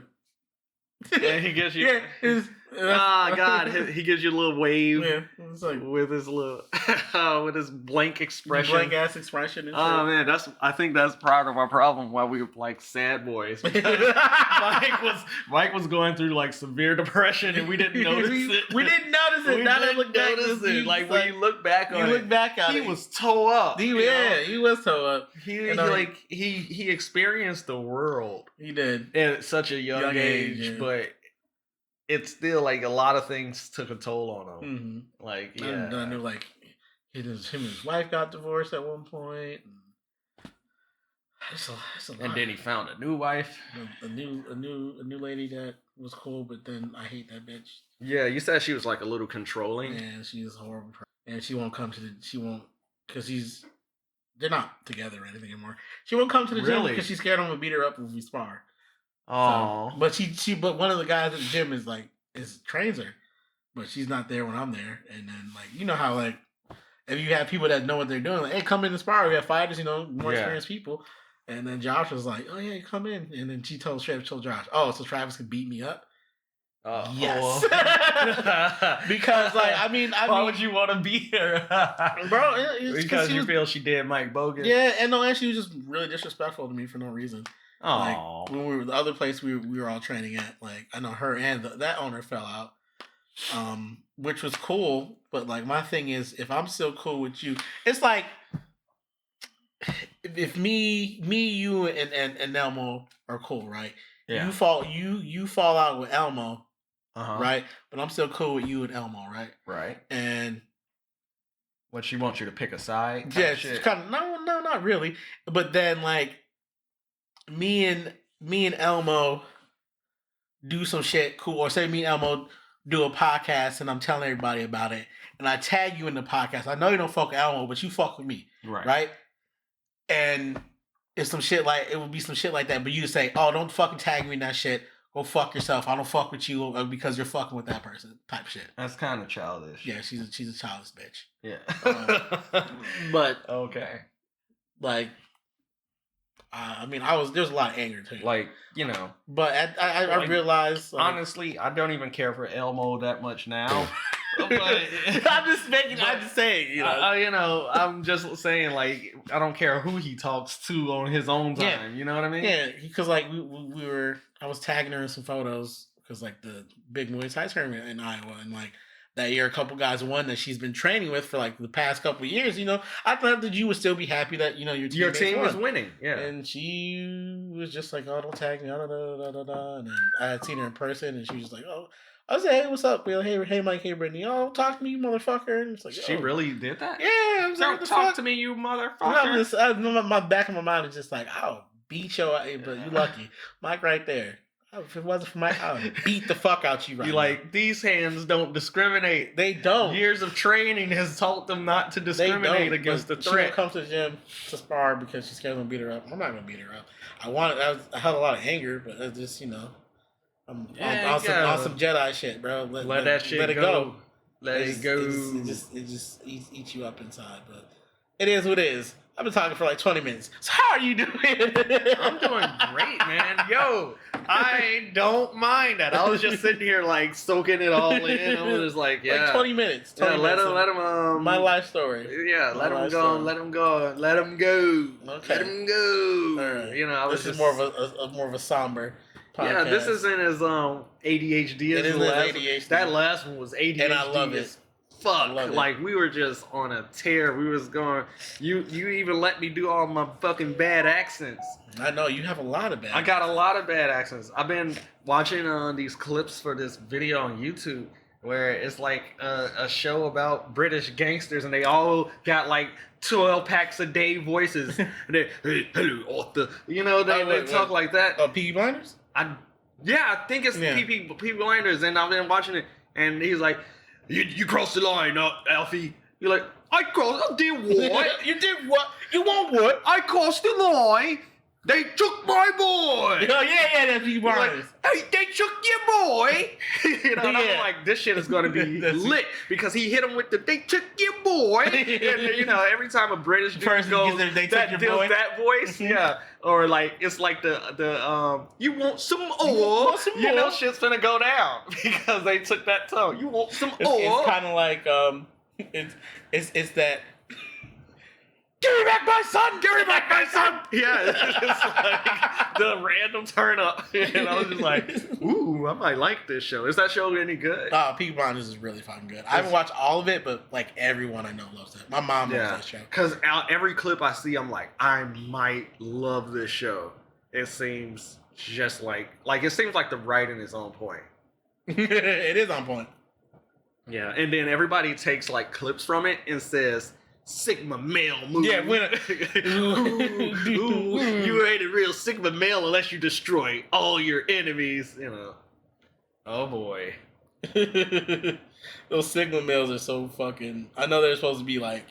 and he gives you. Yeah, God, he gives you a little wave. Yeah, it's like with his little, with his blank expression, blank ass expression. And oh man, I think that's part of our problem. Why we were like sad boys. Mike was going through like severe depression, and we didn't notice it. We didn't notice it. Now that look back, like when you look back on it, he was toe up. He was toe up. He experienced the world. He did at such a young age, yeah. But it's still like a lot of things took a toll on him. Mm-hmm. Like, yeah, I knew like him and his wife got divorced at one point. It's a lot. And then he found a new wife, a new lady that was cool, but then I hate that bitch. Yeah, you said she was like a little controlling. Yeah, she's horrible, and she won't because they're not together or anything anymore. She won't come to the gym because she's scared I'm gonna beat her up if we spar. Oh, so, but one of the guys at the gym trains her, but she's not there when I'm there. And then like, you know how like if you have people that know what they're doing, like, hey, come in the spar. We have fighters, more experienced people. And then Josh was like, oh yeah, come in. And then she told Josh, oh, so Travis could beat me up. Yes. Because why would you want to be here, bro? Because you feel she did Mike bogus. Yeah, and no, and she was just really disrespectful to me for no reason. Oh, like, when we were the other place we were all training at, like I know her and that owner fell out, which was cool. But like my thing is, if I'm still cool with you, it's like if me, you, and Elmo are cool, right? Yeah. You fall out with Elmo. Right, but I'm still cool with you and Elmo, right? Right. And what, she wants you to pick a side? Yeah, it's kind of no, not really. But then like me and Elmo do some shit cool, or say me and Elmo do a podcast and I'm telling everybody about it, and I tag you in the podcast. I know you don't fuck with Elmo, but you fuck with me, right? And it's some shit like it would be some shit like that, but you say, "Oh, don't fucking tag me in that shit. Go fuck yourself. I don't fuck with you because you're fucking with that person," type shit. That's kind of childish. Yeah, she's a childish bitch. Yeah. But okay. Like, there's a lot of anger too. Like, But I realized, like, honestly, I don't even care for Elmo that much now. But, I'm just saying, I'm just saying, like, I don't care who he talks to on his own time. Yeah. You know what I mean? Yeah, because like I was tagging her in some photos because like the big Muay Thai tournament in Iowa, and like that year a couple guys won that she's been training with for like the past couple of years. I thought that you would still be happy that your team was winning. Yeah, and she was just like, "Oh, don't tag me," and then I had seen her in person, and she was just like, "Oh." I was like, "Hey, what's up, Will? Hey, Mike. Hey, Brittany. Oh, talk to me, you motherfucker." And it's like, she really did that? Yeah. I was like, talk to me, you motherfucker. My back of my mind is just like, I'll beat your ass, but you lucky. Mike right there. If it wasn't for Mike, I would beat the fuck out you right now. Like, these hands don't discriminate. They don't. Years of training has taught them not to discriminate against the threat. She comes to the gym to spar because she's scared I'm going to beat her up. I'm not going to beat her up. I had a lot of anger, but it's just, I'm on some Jedi shit, bro. Let that shit let it go. Let it go. It just eats you up inside. But it is what it is. I've been talking for like 20 minutes. So how are you doing? I'm doing great, man. Yo, I don't mind that. I was just sitting here like soaking it all in. I was just like, yeah. Like 20 minutes. 20 minutes let him. My life story. Yeah, let him go. Let him go. Let him go. Okay. Let him go. All right. This is more of a somber podcast. Yeah, this isn't as ADHD as the last. ADHD. That last one was ADHD. And I love it. fuck. love it. Like we were just on a tear. We was going. You even let me do all my fucking bad accents. I know you have a lot of bad. I got a lot of bad accents. I've been watching these clips for this video on YouTube where it's like a show about British gangsters and they all got like 12 packs a day voices. And they, hey, hello, Arthur. You know, they talk like that. Peaky Blinders? I think it's P. Blinders, and I've been watching it, and he's like, you crossed the line, Alfie. You're like, I did what? You did what? You want what? I crossed the line. They took my boy. Oh yeah, that's Peaky Blinders. Like, hey, they took your boy. You know, and I'm like, this shit is gonna be lit because he hit him with the they took your boy. And you know, every time a British dude Person goes, they took your boy. that voice, yeah, or like it's like the you want some ore? You know, shit's finna go down because they took that tone. You want some ore? It's kind of like it's that. Give me back my son! Give me back my son! Yeah, it's like the random turn up. And I was just like, ooh, I might like this show. Is that show any good? Peaky Blinders is really fucking good. I haven't watched all of it, but like everyone I know loves it. My mom loves that show. Because every clip I see, I'm like, I might love this show. It seems just like it seems like the writing is on point. It is on point. Yeah, and then everybody takes like clips from it and says, Sigma male move. Yeah, you ain't a real Sigma male unless you destroy all your enemies, you know. Oh boy. Those Sigma males are so fucking. I know they're supposed to be like,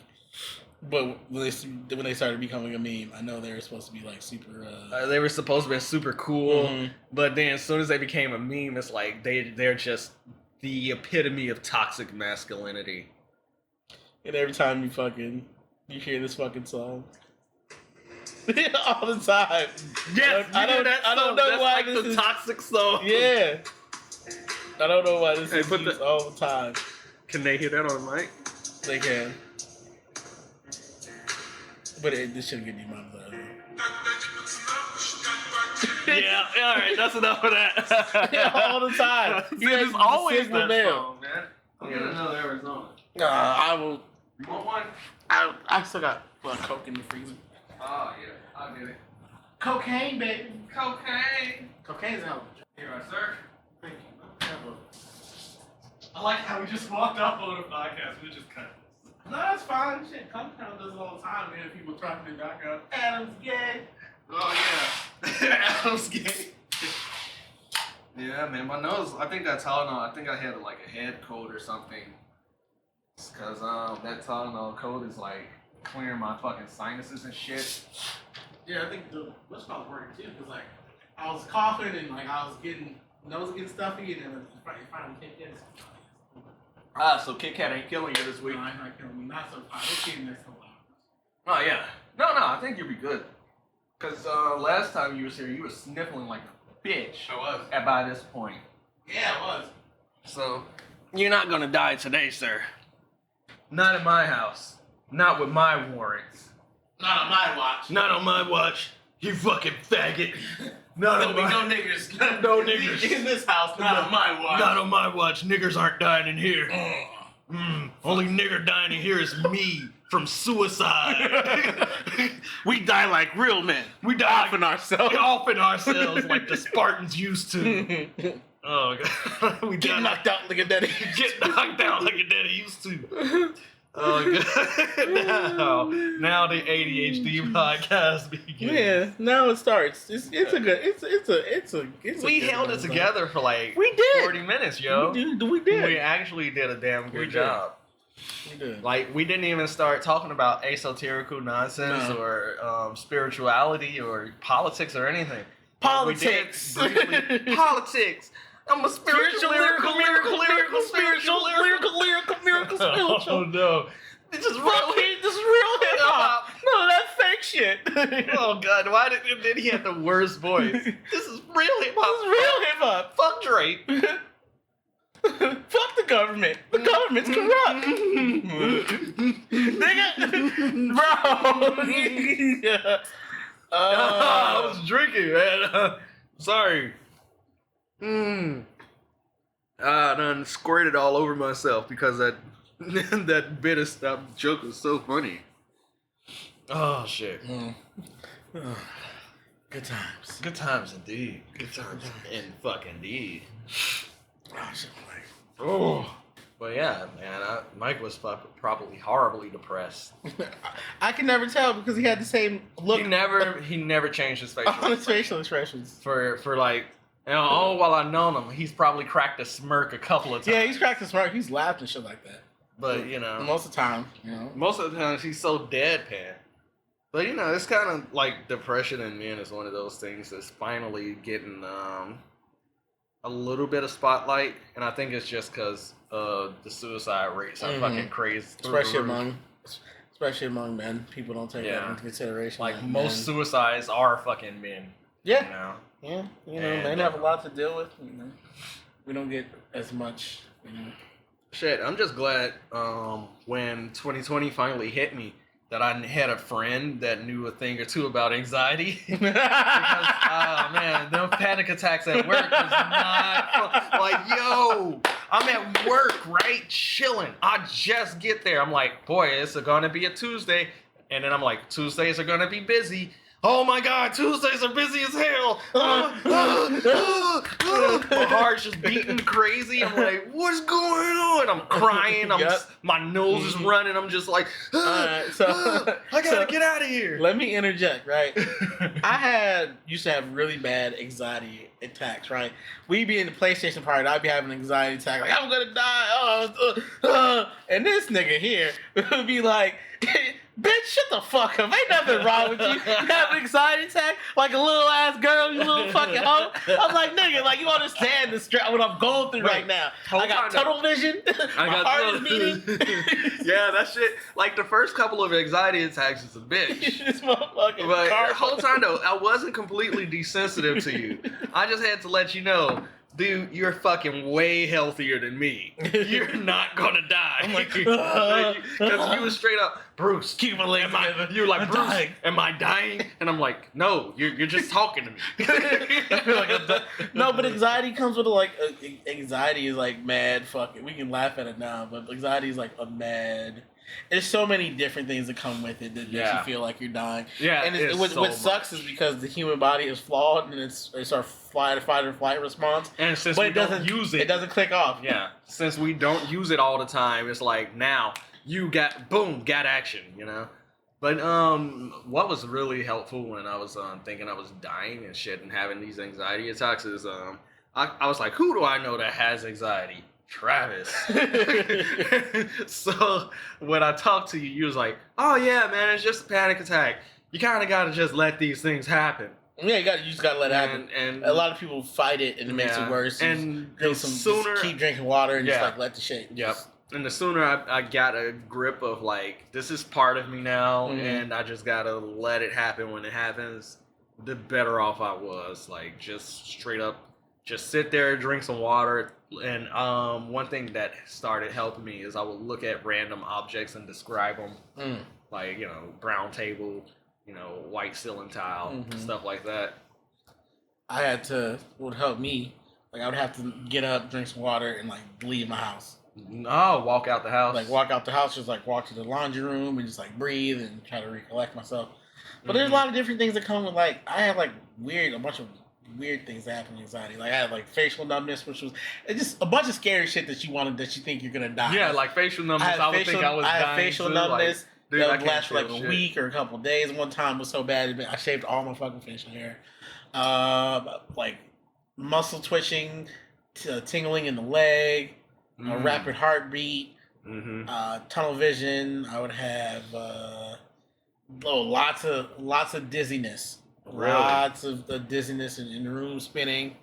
but when they started becoming a meme, I know they were supposed to be like super. They were supposed to be super cool, mm-hmm. But then as soon as they became a meme, it's like they're just the epitome of toxic masculinity. And every time you hear this fucking song. All the time. Yes, I don't know that's why like this the is toxic song. Yeah. I don't know why this is put used all the time. Can they hear that on the mic? They can. But this shouldn't get demonetized. Yeah, alright, that's enough of that. Yeah, all the time. See, it's always Sigma that male. song, man. I'm gonna know Arizona. I will. You want one? I still got Coke in the freezer. Oh, yeah, I'll get it. Cocaine, baby. Cocaine. Cocaine's out. Here, sir. Thank you. I like how we just walked off on a podcast. We just cut. No, that's fine. Shit, Compound does it all the time, man. People talking in the background. Adam's gay. Oh, yeah. Adam's gay. Yeah, man, my nose, I think that Tylenol, I think I had like a head cold or something. Because that Tylenol cold is like clearing my fucking sinuses and shit. Yeah, I think the what's called working too. Because like I was coughing and like I was getting nose getting stuffy and then it finally kicked in. So Kit Kat ain't killing you this week. No, I'm not killing me. Not so far. It's getting there so loud. Oh yeah. No, I think you'll be good. Cause last time you was here, you were sniffling like a bitch. I was. By this point. Yeah, I was. So you're not gonna die today, sir. Not in my house. Not with my warrants. Not on my watch. Not on my watch. You fucking faggot. Not There'll on be my... no niggers. No niggers. In this house, not on my watch. Not on my watch. Niggers aren't dying in here. Only nigger dying in here is me from suicide. We die like real men. We die Offing ourselves. Offing ourselves like the Spartans used to. Oh, God. We Get knocked out like a daddy. Get knocked out like your daddy used to. Oh, God. Now the ADHD podcast begins. Yeah, now it starts. It's a We held it together for like we did 40 minutes, yo. We did. We actually did a damn good job. We did. Like, we didn't even start talking about esoterical nonsense or spirituality or politics or anything. Politics. Politics. I'm a spiritual, lyrical, spiritual. Oh no. This is real hip hop. No, that's fake shit. Oh, God. Why did he have the worst voice? This is real hip hop. This is real hip hop. Fuck Drake. Fuck the government. The government's corrupt. Nigga. Bro. Yeah. I was drinking, man. Sorry. I done squirted all over myself because that That bit of stuff joke was so funny. Oh shit. Good times. Good times indeed. Good times and fucking indeed. Oh shit, like. Oh. But yeah, man, Mike was probably horribly depressed. I can never tell because he had the same look. He never changed his facial on his facial expressions. For like, you know, all while I've known him, he's probably cracked a smirk a couple of times. Yeah, he's cracked a smirk. He's laughed and shit like that. But you know, most of the time, you know, most of the time he's so deadpan. But you know, it's kind of like depression in men is one of those things that's finally getting a little bit of spotlight, and I think it's just because the suicide rates are fucking crazy, especially among men. People don't take that into consideration. Like most suicides are fucking men. Yeah, you know? Yeah, you know, men have a lot to deal with. You know, we don't get as much. You know. Shit, I'm just glad when 2020 finally hit me that I had a friend that knew a thing or two about anxiety. Because, oh man, them panic attacks at work was not fun. Like, yo, I'm at work, right? Chilling. I just get there. I'm like, boy, it's gonna be a Tuesday. And then I'm like, Tuesdays are gonna be busy. Oh my God, Tuesdays are busy as hell. My heart's just beating crazy. I'm like, what's going on? I'm crying. My nose is running. I'm just like, I gotta get out of here. Let me interject, right? I used to have really bad anxiety attacks, right? We'd be in the PlayStation party, and I'd be having an anxiety attack, like, I'm gonna die. And this nigga here would be like, bitch, shut the fuck up. Ain't nothing wrong with you. You have an anxiety attack like a little ass girl, you little fucking hoe. I'm like, nigga, like, you understand the stress, what I'm going through right now. I got tunnel vision. My heart is beating. Yeah, that shit, like, the first couple of anxiety attacks is a bitch. This motherfucking but the whole time, though, I wasn't completely desensitive to you. I just had to let you know, dude, you're fucking way healthier than me. You're not gonna die. I'm like, because you was straight up, Bruce, keep my legs together. You're like, I'm Bruce, dying. am I dying? And I'm like, no, you're just talking to me. I feel like no, but anxiety comes with anxiety is like mad fucking. We can laugh at it now, but anxiety is like a mad. There's so many different things that come with it that makes you feel like you're dying. Yeah, and what sucks is because the human body is flawed and it's our fight or flight response. And since we don't use it, it doesn't click off. Yeah, since we don't use it all the time, it's like now you got action, you know. But what was really helpful when I was thinking I was dying and shit and having these anxiety attacks is I was like, who do I know that has anxiety? Travis. So when I talked to you, you was like, oh yeah, man, it's just a panic attack. You kind of got to just let these things happen. Yeah, you just got to let it happen. And a lot of people fight it and it makes it worse. And the sooner, just keep drinking water and just like let the shit. Yep. And the sooner I got a grip of like, this is part of me now, and I just got to let it happen when it happens, the better off I was. Like, just straight up, just sit there, drink some water. And one thing that started helping me is I would look at random objects and describe them. Like, you know, brown table, you know, white ceiling tile, stuff like that. Would help me. Like, I would have to get up, drink some water, and like leave my house. No, walk out the house. Like, walk out the house, just like walk to the laundry room and just like breathe and try to recollect myself. But there's a lot of different things that come with, like, I have like a bunch of weird things that happen with anxiety. Like, I had like facial numbness, which was just a bunch of scary shit that you think you're gonna die. Yeah, like facial numbness. I would think I was dying. I had facial numbness. Like, dude, that would last for like a week or a couple of days. One time was so bad, I shaved all my fucking facial hair. Like muscle twitching, tingling in the leg, a rapid heartbeat, tunnel vision. I would have lots of dizziness. Really? Lots of dizziness and room spinning.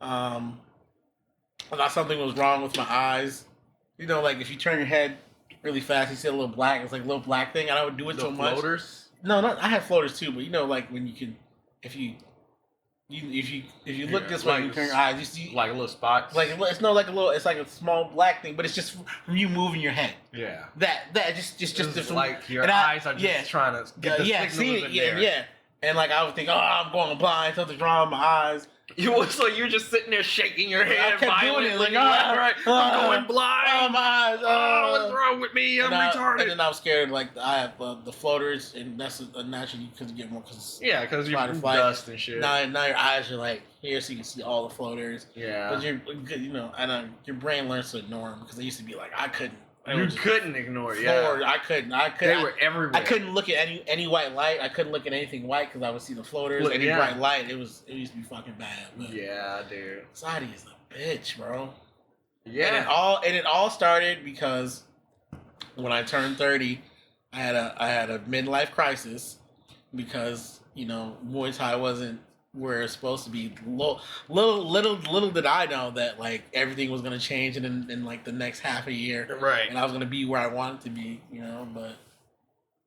I thought something was wrong with my eyes. You know, like if you turn your head really fast, you see a little black. It's like a little black thing, and I would do it so much. Floaters? No, I have floaters too, but you know, like when you can, if you look this way, like and you turn your eyes, you see like a little spot. Like it's like a small black thing, but it's just from you moving your head. Yeah. That just like your eyes are just trying to get the signals in there. Yeah. And like I would think, oh, I'm going blind, something's wrong with my eyes. So you're just sitting there shaking your head I kept doing it, like, right. I'm going Oh, blind. my eyes. What's wrong with me? I'm retarded. And then I was scared, like, I have the floaters, and that's a natural you couldn't get more because because you're dust and shit. Now your eyes are like here, so you can see all the floaters. Yeah. But your brain learns to ignore them because they used to be like, I couldn't. You couldn't ignore it. Yeah. I couldn't. They were everywhere. I couldn't look at any white light. I couldn't look at anything white because I would see the floaters. Look, any bright light, it used to be fucking bad. But yeah, dude. anxiety is a bitch, bro. Yeah. And it all started because when I turned 30, I had a midlife crisis because Muay Thai wasn't where it's supposed to be. Little did I know that like everything was gonna change in like the next half a year, right? And I was gonna be where I wanted to be, But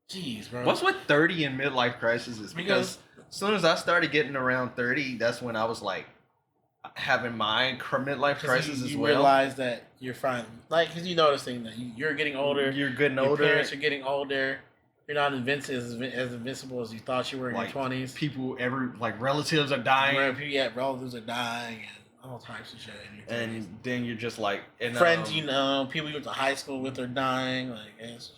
jeez, bro, what's with 30 and midlife crises? Because as soon as I started getting around 30, that's when I was like having my midlife crisis as well. You realize that you're fine, like because you noticing that you're getting older. You're getting older. Your parents are getting older. You're not as invincible as you thought you were in your 20s. People, relatives are dying. Relatives are dying and all types of shit. And then you're just like... friends, people you went to high school with are dying.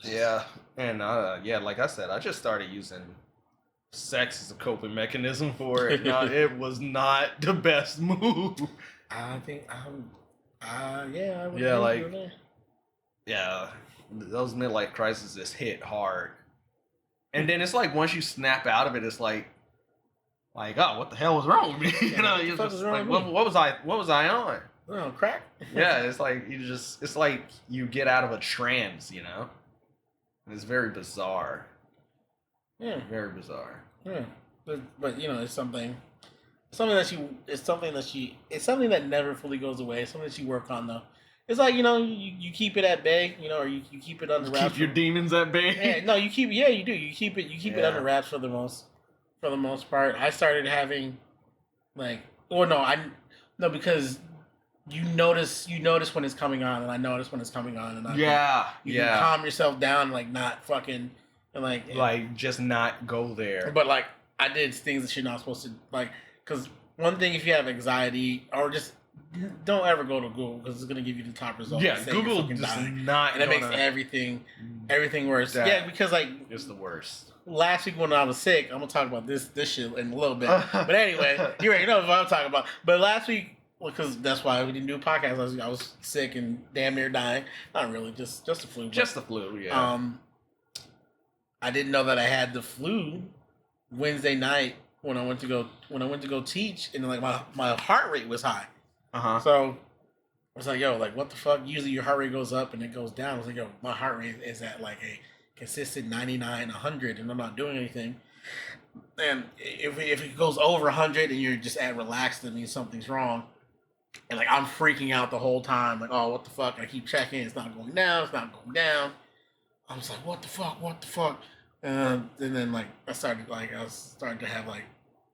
Yeah. And, like I said, I just started using sex as a coping mechanism for it. It was not the best move. I think, I would yeah, those midlife crises just hit hard. And then it's like once you snap out of it, it's like, oh, what the hell was wrong with me? You're just like, what was I on? Oh, crack. Yeah, it's like it's like you get out of a trance, It's very bizarre. Yeah, very bizarre. Yeah, but it's something that never fully goes away. It's something that you work on though. It's like you keep it at bay, or you keep it under wraps. Keep your demons at bay. Yeah, no, you keep. Yeah, you do. You keep it under wraps for the most part. I started having, because you notice when it's coming on, and I notice when it's coming on, and you can calm yourself down, not fucking, and just not go there. But I did things that you're not supposed to because one thing if you have anxiety or just. Don't ever go to Google because it's gonna give you the top results. Yeah, Google does not, and it makes everything worse. Yeah, because it's the worst. Last week when I was sick, I'm gonna talk about this shit in a little bit. But anyway, you already know what I'm talking about. But last week, because that's why we didn't do a podcast. I was sick and damn near dying. Not really, just the flu. Just the flu. Yeah. I didn't know that I had the flu Wednesday night when I went to go teach, and my heart rate was high. So I was like, yo, what the fuck? Usually your heart rate goes up and it goes down. I was like, yo, my heart rate is at a consistent 99, 100, and I'm not doing anything. And if it goes over 100 and you're just at relaxed, that means something's wrong. And I'm freaking out the whole time. Oh, what the fuck? I keep checking. It's not going down. It's not going down. I was like, what the fuck? What the fuck? And then I started to have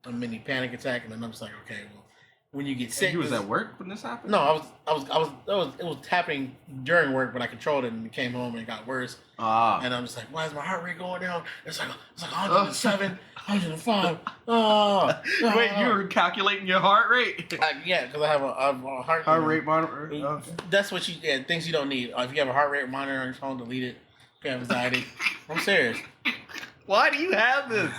a mini panic attack, and then I'm just like, okay, well. When you get sick, you was at work when this happened? No, it was happening during work, but I controlled it and came home and it got worse. And I'm just like, why is my heart rate going down? It's like 107, 105. Wait, you were calculating your heart rate? Yeah, because I have a heart rate monitor. That's what things you don't need. If you have a heart rate monitor on your phone, delete it. If you have anxiety, I'm serious. Why do you have this?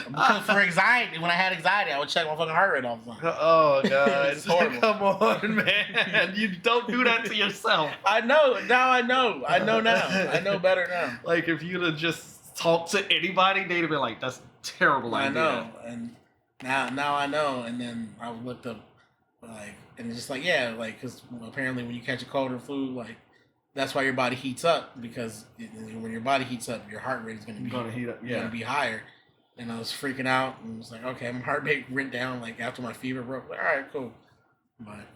Because for anxiety, when I had anxiety, I would check my fucking heart rate all the time. Oh, God. It's horrible. Come on, man. You don't do that to yourself. I know. Now I know. I know now. I know better now. If you'd have just talked to anybody, they'd have been like, that's a terrible idea. I know. And now I know. And then I looked up, and it's just because apparently when you catch a cold or flu, that's why your body heats up, because when your body heats up, your heart rate is going to heat up. Yeah. Going to be higher. And I was freaking out, and I was like, okay, my heart rate went down after my fever broke. All right, cool. But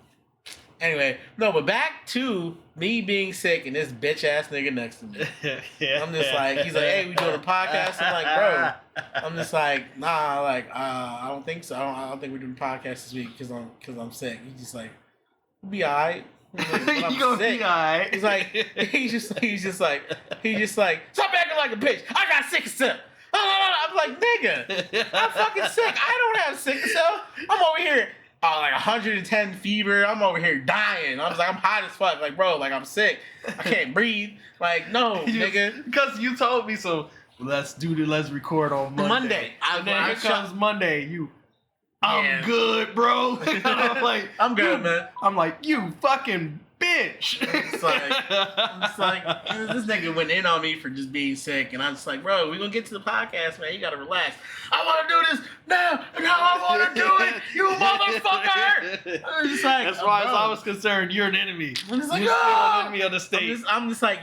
anyway, but back to me being sick and this bitch ass nigga next to me. I'm just he's like, hey, we doing a podcast. I'm like, bro. I'm just like, nah, I don't think so. I don't think we're doing a podcast this week because I'm sick. He's just like, we'll be all right. You gonna be alright. He's just like, stop acting like a bitch. I got sick and stuff. I'm like, nigga, I'm fucking sick. I don't have sickle cell. I'm over here, like 110 fever. I'm over here dying. I was like, I'm hot as fuck. Like, bro, like I'm sick. I can't breathe. Like, no, nigga. Because you told me so. Let's record on Monday. And then here comes Monday. I'm good, bro. I'm like, I'm good, man. I'm like, you fucking bitch. It's like this nigga went in on me for just being sick, and I'm just like, bro, we're gonna get to the podcast, man. You gotta relax. I want to do this now, and how I want to do it, you motherfucker. I was just like, that's why, as I was concerned, you're an enemy. I'm just like, you're still an enemy of the state. I'm just like,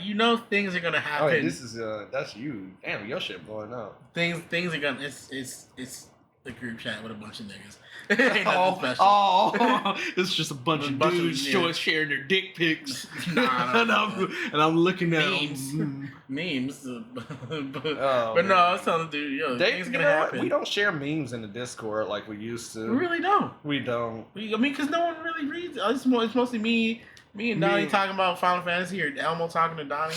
things are gonna happen. Oh, this is that's you. Damn, your shit blowing up. Things are gonna. It's the group chat with a bunch of niggas. Ain't nothing special. It's just a bunch of dudes sharing their dick pics. Nah, and I'm looking at memes. but no, I was telling the dude, things are gonna happen. We don't share memes in the Discord like we used to. We really don't. We don't. I mean, because no one really reads. It's mostly me and Donnie talking about Final Fantasy, or Elmo talking to Donnie,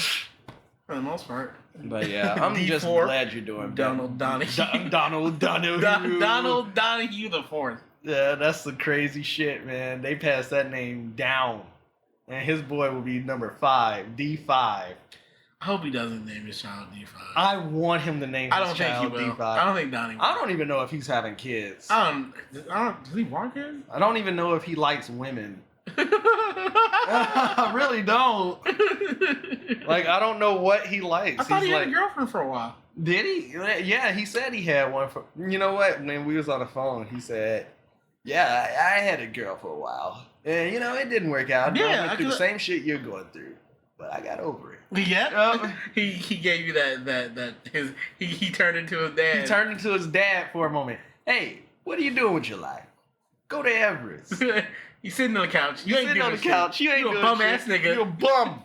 for the most part. But yeah, I'm just glad you're doing Donald Donahue. Donald Donahue. Donald Donahue the Fourth. Yeah, that's the crazy shit, man. They passed that name down, and his boy will be number 5, D5. I hope he doesn't name his child D5. I want him to name his child D5. I don't think Donnie will. I don't even know if he's having kids. Does he want kids? I don't even know if he likes women. I really don't. Like, I don't know what he likes. I thought he had a girlfriend for a while. Did he? Yeah, he said he had one for. You know what? When we was on the phone, he said, "Yeah, I had a girl for a while, and it didn't work out. I went through the same shit you're going through, but I got over it." Yeah. He gave you that he turned into his dad. He turned into his dad for a moment. Hey, what are you doing with your life? Go to Everest. You sitting on the couch. You ain't sitting on the couch. You ain't a bum ass nigga. You a bum.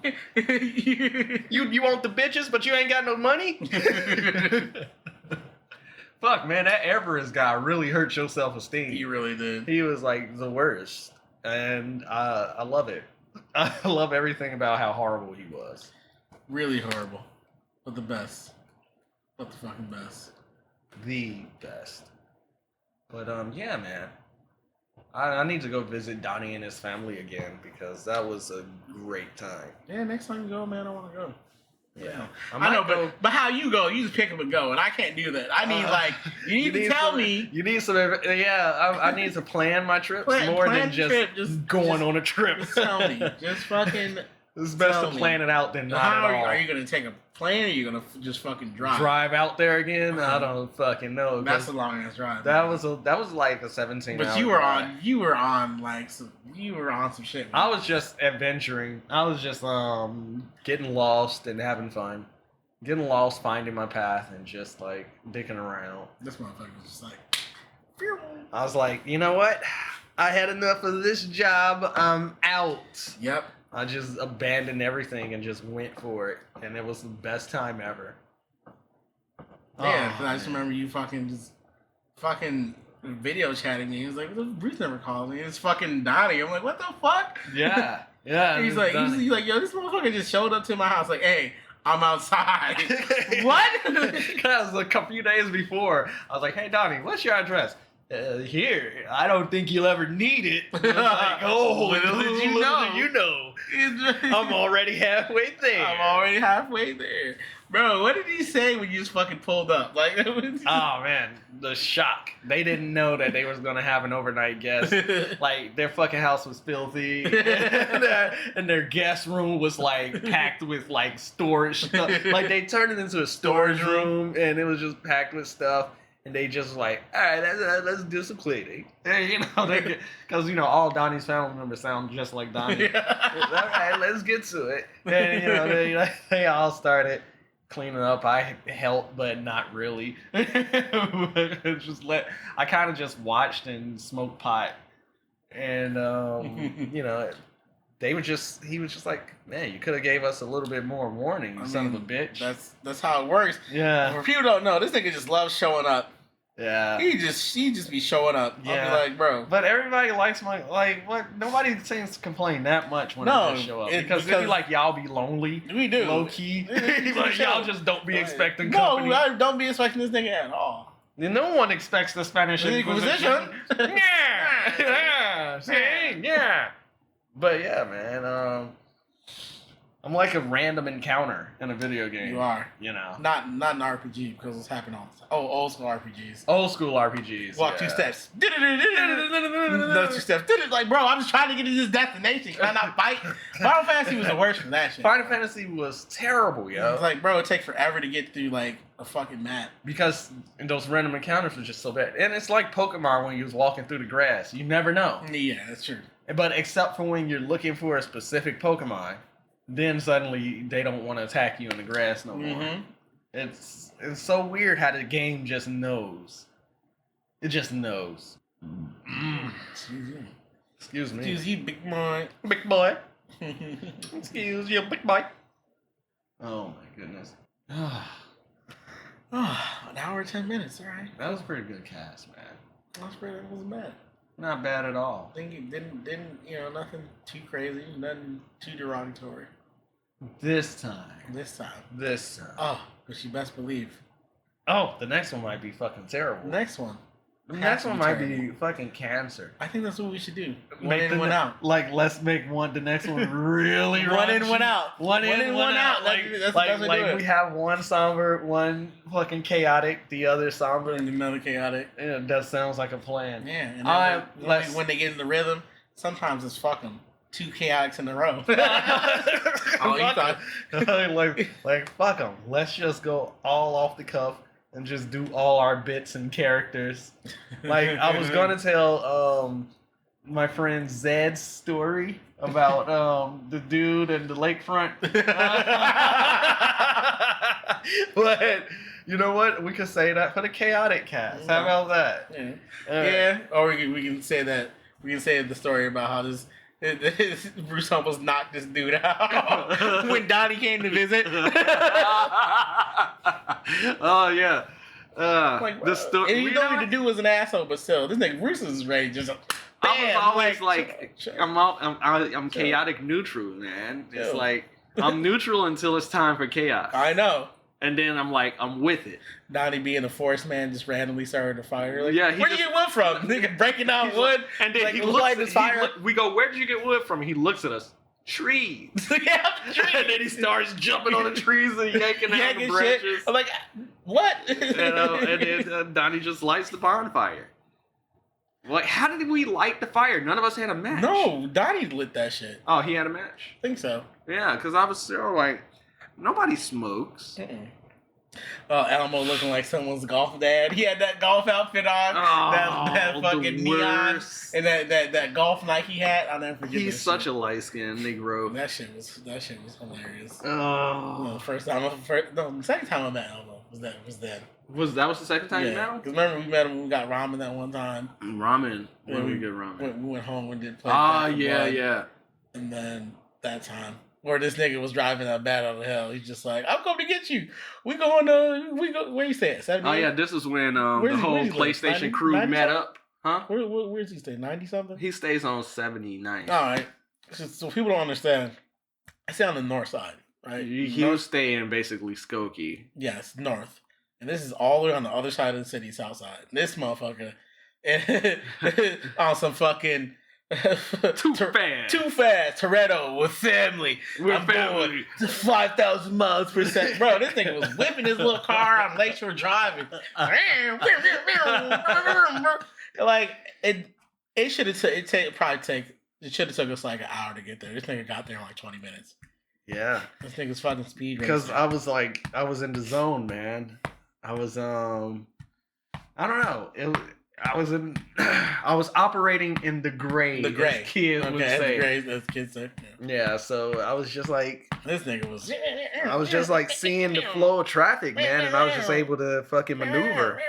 you want the bitches, but you ain't got no money. Fuck, man, that Everest guy really hurt your self-esteem. He really did. He was like the worst, and I love it. I love everything about how horrible he was. Really horrible, but the best. But the fucking best. The best. But yeah, man. I need to go visit Donnie and his family again because that was a great time. Yeah, next time you go, man, I want to go. Yeah, I know, but how you go? You just pick up and go, and I can't do that. I need you need to tell me. You need some. Yeah, I need to plan my trips more than just going on a trip. Just tell me. Just fucking. It's best to plan it out than not at all. Are you gonna take a plane, or are you gonna just fucking drive? Drive out there again? I don't fucking know. That's a long ass drive. That was like a 17-hour. But you were on some shit. Man. I was just adventuring. I was just getting lost and having fun, getting lost, finding my path, and just like dicking around. This motherfucker was just like. I was like, you know what? I had enough of this job. I'm out. Yep. I just abandoned everything and just went for it, and it was the best time ever. Yeah, I just remember you fucking video chatting me. He was like, "Bruce never called me." It's fucking Donnie. I'm like, "What the fuck?" Yeah. he's like, "Yo, this motherfucker just showed up to my house. Like, hey, I'm outside." What? Because a few days before, I was like, "Hey, Donnie, what's your address?" Here, I don't think you'll ever need it. I was like, oh, little did you know. I'm already halfway there. Bro, what did he say when you just fucking pulled up? Like, oh man, the shock. They didn't know that they was gonna have an overnight guest. Like, their fucking house was filthy, and their guest room was like packed with like storage stuff. Like, they turned it into a storage room, and it was just packed with stuff. And they just like, all right, let's do some cleaning. And, because all Donnie's family members sound just like Donnie. All right, let's get to it. And they all started cleaning up. I helped, but not really. I kind of just watched and smoked pot, and he was just like, man, you could have gave us a little bit more warning, son of a bitch. That's how it works. Yeah. For people who don't know, this nigga just loves showing up Yeah. He just be showing up. Yeah. I'll be like, bro. But everybody likes my what? Nobody seems to complain that much when I just show up because they be like y'all be lonely. We do low key. Like, y'all just don't be expecting no, company. I don't be expecting this nigga at all. No one expects the Spanish Inquisition. yeah, yeah. But yeah, man. I'm like a random encounter in a video game. You are. You know. Not an RPG because it's happening all the time. Oh, old school RPGs. Old school RPGs. Walk 2 steps. Another 2 steps. Like, bro, I'm just trying to get to this destination. Can I not fight? Final Fantasy was the worst for that shit. Final Fantasy was terrible, yo. It's like, bro, it takes forever to get through like a fucking map. Because those random encounters were just so bad. And it's like Pokemon when you was walking through the grass. You never know. Yeah, that's true. But except for when you're looking for a specific Pokemon, then suddenly they don't want to attack you in the grass no more. Mm-hmm. It's so weird how the game just knows. It just knows. Excuse me. Excuse you, big boy. Big boy. Excuse you, big boy. Oh my goodness. Oh, an hour and 10 minutes, all right. That was a pretty good cast, man. That wasn't bad. Not bad at all. Didn't nothing too crazy, nothing too derogatory. This time. Oh, but you best believe. Oh, the next one might be fucking terrible. Next one. The next one might be fucking cancer. I think that's what we should do. One Make in, one out. Like, let's make the next one really One in, one out. One in, one out. Like we have one somber, one fucking chaotic, the other somber, And another chaotic. Yeah, that sounds like a plan. Yeah. And then when they get in the rhythm, sometimes it's fucking 2 chaotics in a row. like fuck them. Let's just go all off the cuff and just do all our bits and characters. Like I was gonna tell my friend Zed's story about the dude and the lakefront. But you know what? We could say that for the chaotic cast. How about that? Yeah. Yeah. Or we can say that. We can say the story about how Bruce almost knocked this dude out when Donnie came to visit. Oh yeah. Like, the story. And you know what to do as an asshole, but still, this nigga Bruce is ready just. I was always chill. I'm chaotic neutral, man. It's like I'm neutral until it's time for chaos. I know. And then I'm like, I'm with it. Donnie being a forest man just randomly started a fire. Like, yeah, where'd you get wood from? Nigga breaking down wood. And then like, he looks at fire. we go, where did you get wood from? He looks at us. Trees. Yeah, trees. And then he starts jumping on the trees and yanking out the branches. Shit. I'm like, what? And then Donnie just lights the bonfire. Like, how did we light the fire? None of us had a match. No, Donnie lit that shit. Oh, he had a match? I think so. Yeah, because I was still like, nobody smokes. Elmo looking like someone's golf dad. He had that golf outfit on, that fucking neon, and that golf Nike hat. I'll never forget. He's such a light skinned Negro. That shit was hilarious. Oh, the second time I met Elmo was then. That was the second time you met him? Because remember we met him when we got ramen that one time. Ramen. When we get ramen? We went home and did play. Yeah. And then that time. Where this nigga was driving that bad on the hill. He's just like, I'm coming to get you. We going where you stay at? 78? Oh yeah, this is when the whole PlayStation crew 90 met up. Huh? Where's he stay? 90 something? He stays on 79. Alright. So people don't understand. I stay on the north side, right? You stay in basically Skokie. Yes, north. And this is all the way on the other side of the city, south side. This motherfucker on some fucking Too fast. Toretto with family. With family. 5,000 miles per second. Bro, this nigga was whipping his little car on Lakeshore driving. Like it should have it should have took us like an hour to get there. This nigga got there in like 20 minutes. Yeah. This nigga's fucking speed. Because I was in the zone, man. I was I don't know. I was operating in the gray. The gray. As kids would say. As kids say. Yeah, so I was just like, this nigga was. I was just like seeing the flow of traffic, man, and I was just able to fucking maneuver.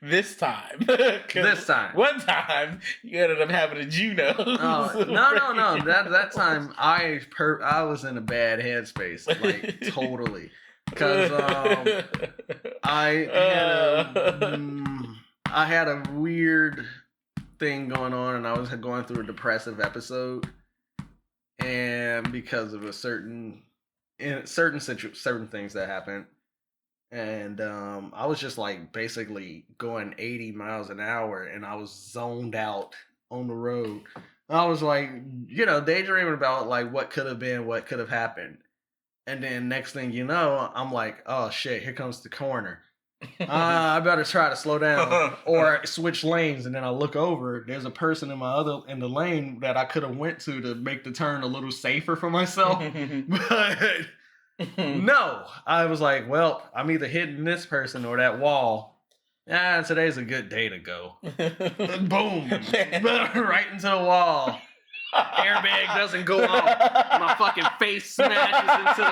This time. One time, you ended up having a Juno. Oh, no. That time, I was in a bad headspace, like totally. because I had a weird thing going on, and I was going through a depressive episode, and because of certain things that happened, and I was just like basically going 80 miles an hour, and I was zoned out on the road. I was like, daydreaming about like what could have been, what could have happened. And then next thing you know, I'm like, oh shit, here comes the corner. I better try to slow down or switch lanes. And then I look over, there's a person in the lane that I could have went to make the turn a little safer for myself. But no, I was like, well, I'm either hitting this person or that wall. Today's a good day to go. Boom. Right into the wall. Airbag doesn't go off. My fucking face smashes into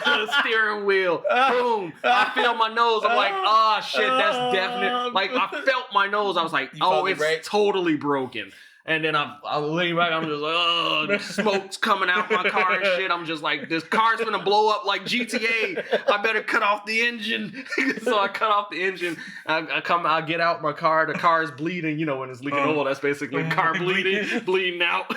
the steering wheel. Boom. I feel my nose. I'm like, oh shit, that's definite. Like I felt my nose. I was like, it's totally broken. And then I lean back, I'm just like, oh, smoke's coming out my car and shit. I'm just like, this car's gonna blow up like GTA. I better cut off the engine. So I cut off the engine. I get out my car. The car is bleeding. When it's leaking oil, that's basically the car bleeding out.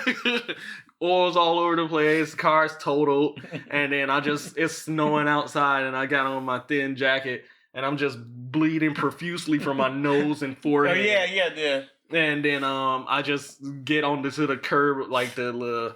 Oil's all over the place. The car's totaled. And then it's snowing outside, and I got on my thin jacket, and I'm just bleeding profusely from my nose and forehead. Oh, yeah. And then I just get onto the curb, like the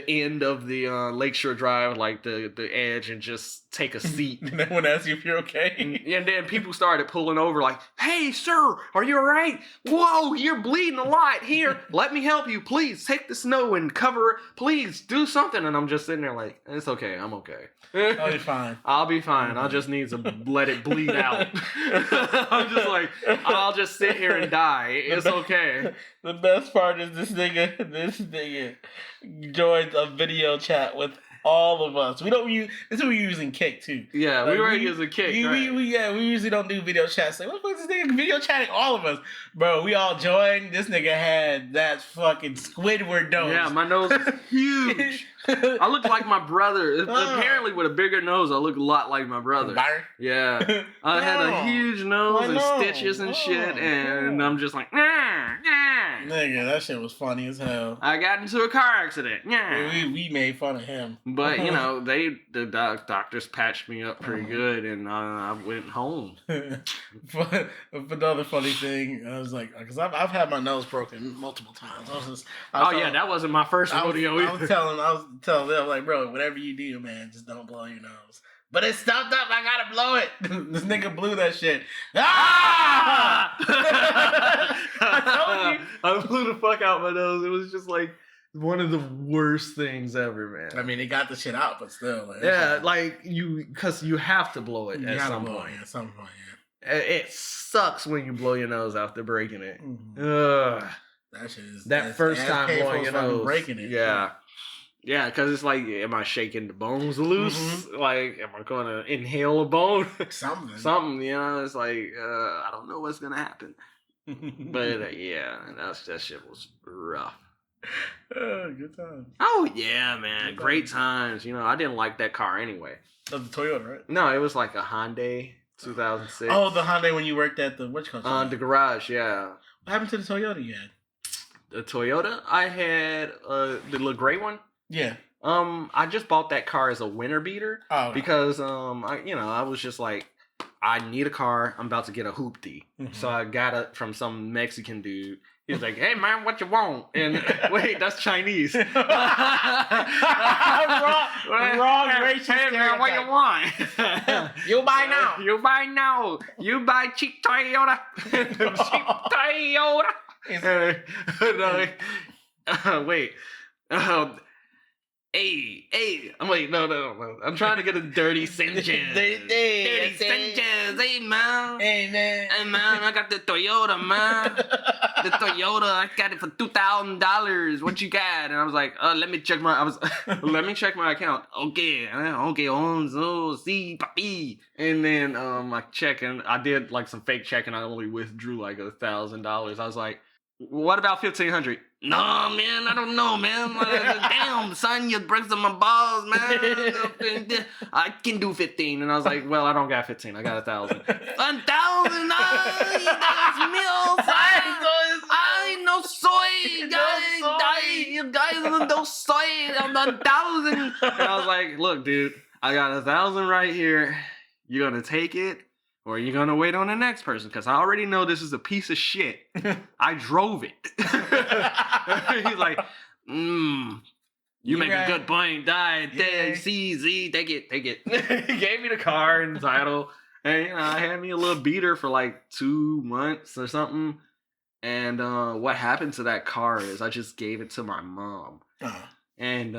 end of the Lakeshore Drive, like the edge, and just take a seat. And no one asks you if you're okay. And then people started pulling over, like, "Hey, sir, are you all right? Whoa, you're bleeding a lot. Here, let me help you. Please take the snow and cover it. Please do something." And I'm just sitting there like, "It's okay. I'm okay. I'll be fine. I'll be fine. I just need to let it bleed out." I'm just like, I'll just sit here and die. It's okay. The best part is this nigga joins a video chat with all of us. We don't use this is what we use in Kick too. Yeah, we were using Kick. We usually don't do video chats. Like, what the fuck is this nigga video chatting all of us? Bro, we all joined. This nigga had that fucking Squidward nose. Yeah, my nose is huge. I look like my brother. Apparently, with a bigger nose, I look a lot like my brother. Yeah, I had a huge nose and stitches and shit, and I'm just like, nah. Nigga, that shit was funny as hell. I got into a car accident. Yeah, we made fun of him, but the doctors patched me up pretty good, and I went home. But the other funny thing, I was like, because I've had my nose broken multiple times. That wasn't my first rodeo. I was telling them, like, bro, whatever you do, man, just don't blow your nose. But it stopped up. I gotta blow it. This nigga blew that shit. Ah! I told you. I blew the fuck out my nose. It was just like one of the worst things ever, man. I mean, it got the shit out, but still. Because you have to blow it at some point. At some point, yeah. It sucks when you blow your nose after breaking it. Mm-hmm. Ugh. That shit is that first time blowing your nose, breaking it. Yeah. Yeah, because it's like, am I shaking the bones loose? Mm-hmm. Like, am I going to inhale a bone? Something. It's like, I don't know what's going to happen. But, that shit was rough. Good times. Oh, yeah, man. Great times. I didn't like that car anyway. That was a Toyota, right? No, it was like a Hyundai 2006. Oh, the Hyundai when you worked at the, which company? The garage, yeah. What happened to the Toyota you had? The Toyota? I had the little gray one. Yeah. I just bought that car as a winter beater because I was just like, I need a car. I'm about to get a hoopty. Mm-hmm. So I got it from some Mexican dude. He was like, "Hey man, what you want?" And wait, that's Chinese. Wrong racist. Hey man, what you want? You buy now. You buy now. You buy cheap Toyota. Cheap Toyota. Wait. Hey, I'm like, no. I'm trying to get a dirty Sanchez. Dirty Sanchez. Hey, man. Hey, man, I got the Toyota, man. The Toyota, I got it for $2,000. What you got? And I was like, let me check my account. Okay, sí, papi. And then I check, and I did like some fake check, and I only withdrew like $1,000. I was like, What about 1,500? No, man, I don't know, man. Damn, son, you breaks on my balls, man. I can do 15. And I was like, well, I don't got 15. I got 1,000. 1,000? That's meals. I ain't no soy. You guys no soy. I'm 1,000. And I was like, look, dude, I got 1,000 right here. You're going to take it? Or are you going to wait on the next person? Because I already know this is a piece of shit. I drove it. He's like, you make a good point. CZ, take it. He gave me the car and the title. And, I had me a little beater for like 2 months or something. And what happened to that car is I just gave it to my mom. And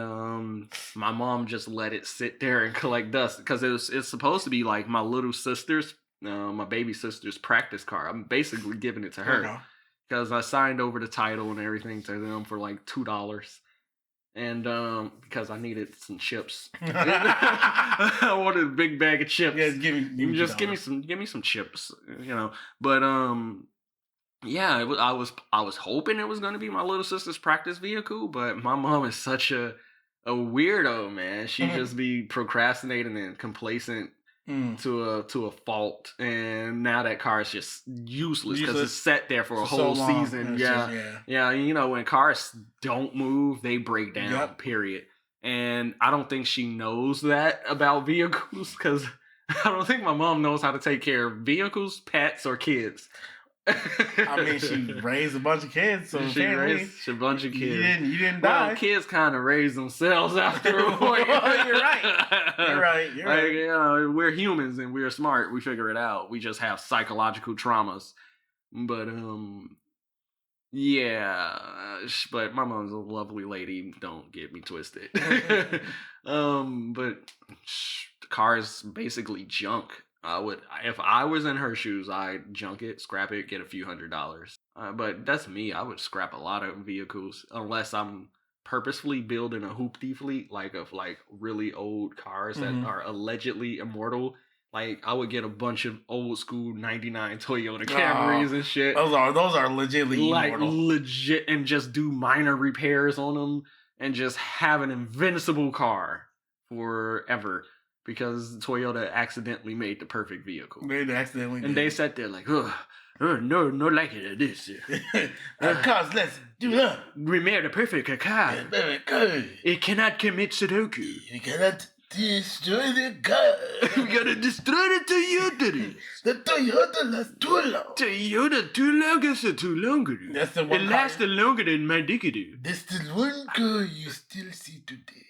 my mom just let it sit there and collect dust. Because it's supposed to be like my little sister's, my baby sister's practice car. I'm basically giving it to her because I signed over the title and everything to them for like $2, and because I needed some chips. I wanted a big bag of chips. Yeah, give me some chips, But yeah, I was hoping it was gonna be my little sister's practice vehicle, but my mom is such a weirdo, man. She just be procrastinating and complacent. To a fault, and now that car is just useless because it's sat there for a whole season. Yeah. When cars don't move, they break down. Yep. Period. And I don't think she knows that about vehicles because I don't think my mom knows how to take care of vehicles, pets, or kids. I mean, she raised a bunch of kids, so she raised a bunch of kids. You didn't die. Well, kids kind of raise themselves after a while. You're right. We're humans and we're smart. We figure it out. We just have psychological traumas. But yeah. But my mom's a lovely lady. Don't get me twisted. But the car is basically junk. If I was in her shoes, I'd junk it, scrap it, get a few $100s. But that's me. I would scrap a lot of vehicles unless I'm purposefully building a hoopty fleet, of really old cars that are allegedly immortal. Like I would get a bunch of old school '99 Toyota Camrys and shit. Those are legitimately immortal. Legit, and just do minor repairs on them and just have an invincible car forever. Because Toyota accidentally made the perfect vehicle. They sat there like, no like it at this. Cars, let's do that. We made a perfect car. It cannot commit Sudoku. You cannot destroy the car. We gotta destroy the Toyota. The Toyota lasts too long. Toyota too long is too longer. That's the one. It lasted longer than my dickadoo. That's the one car you still see today.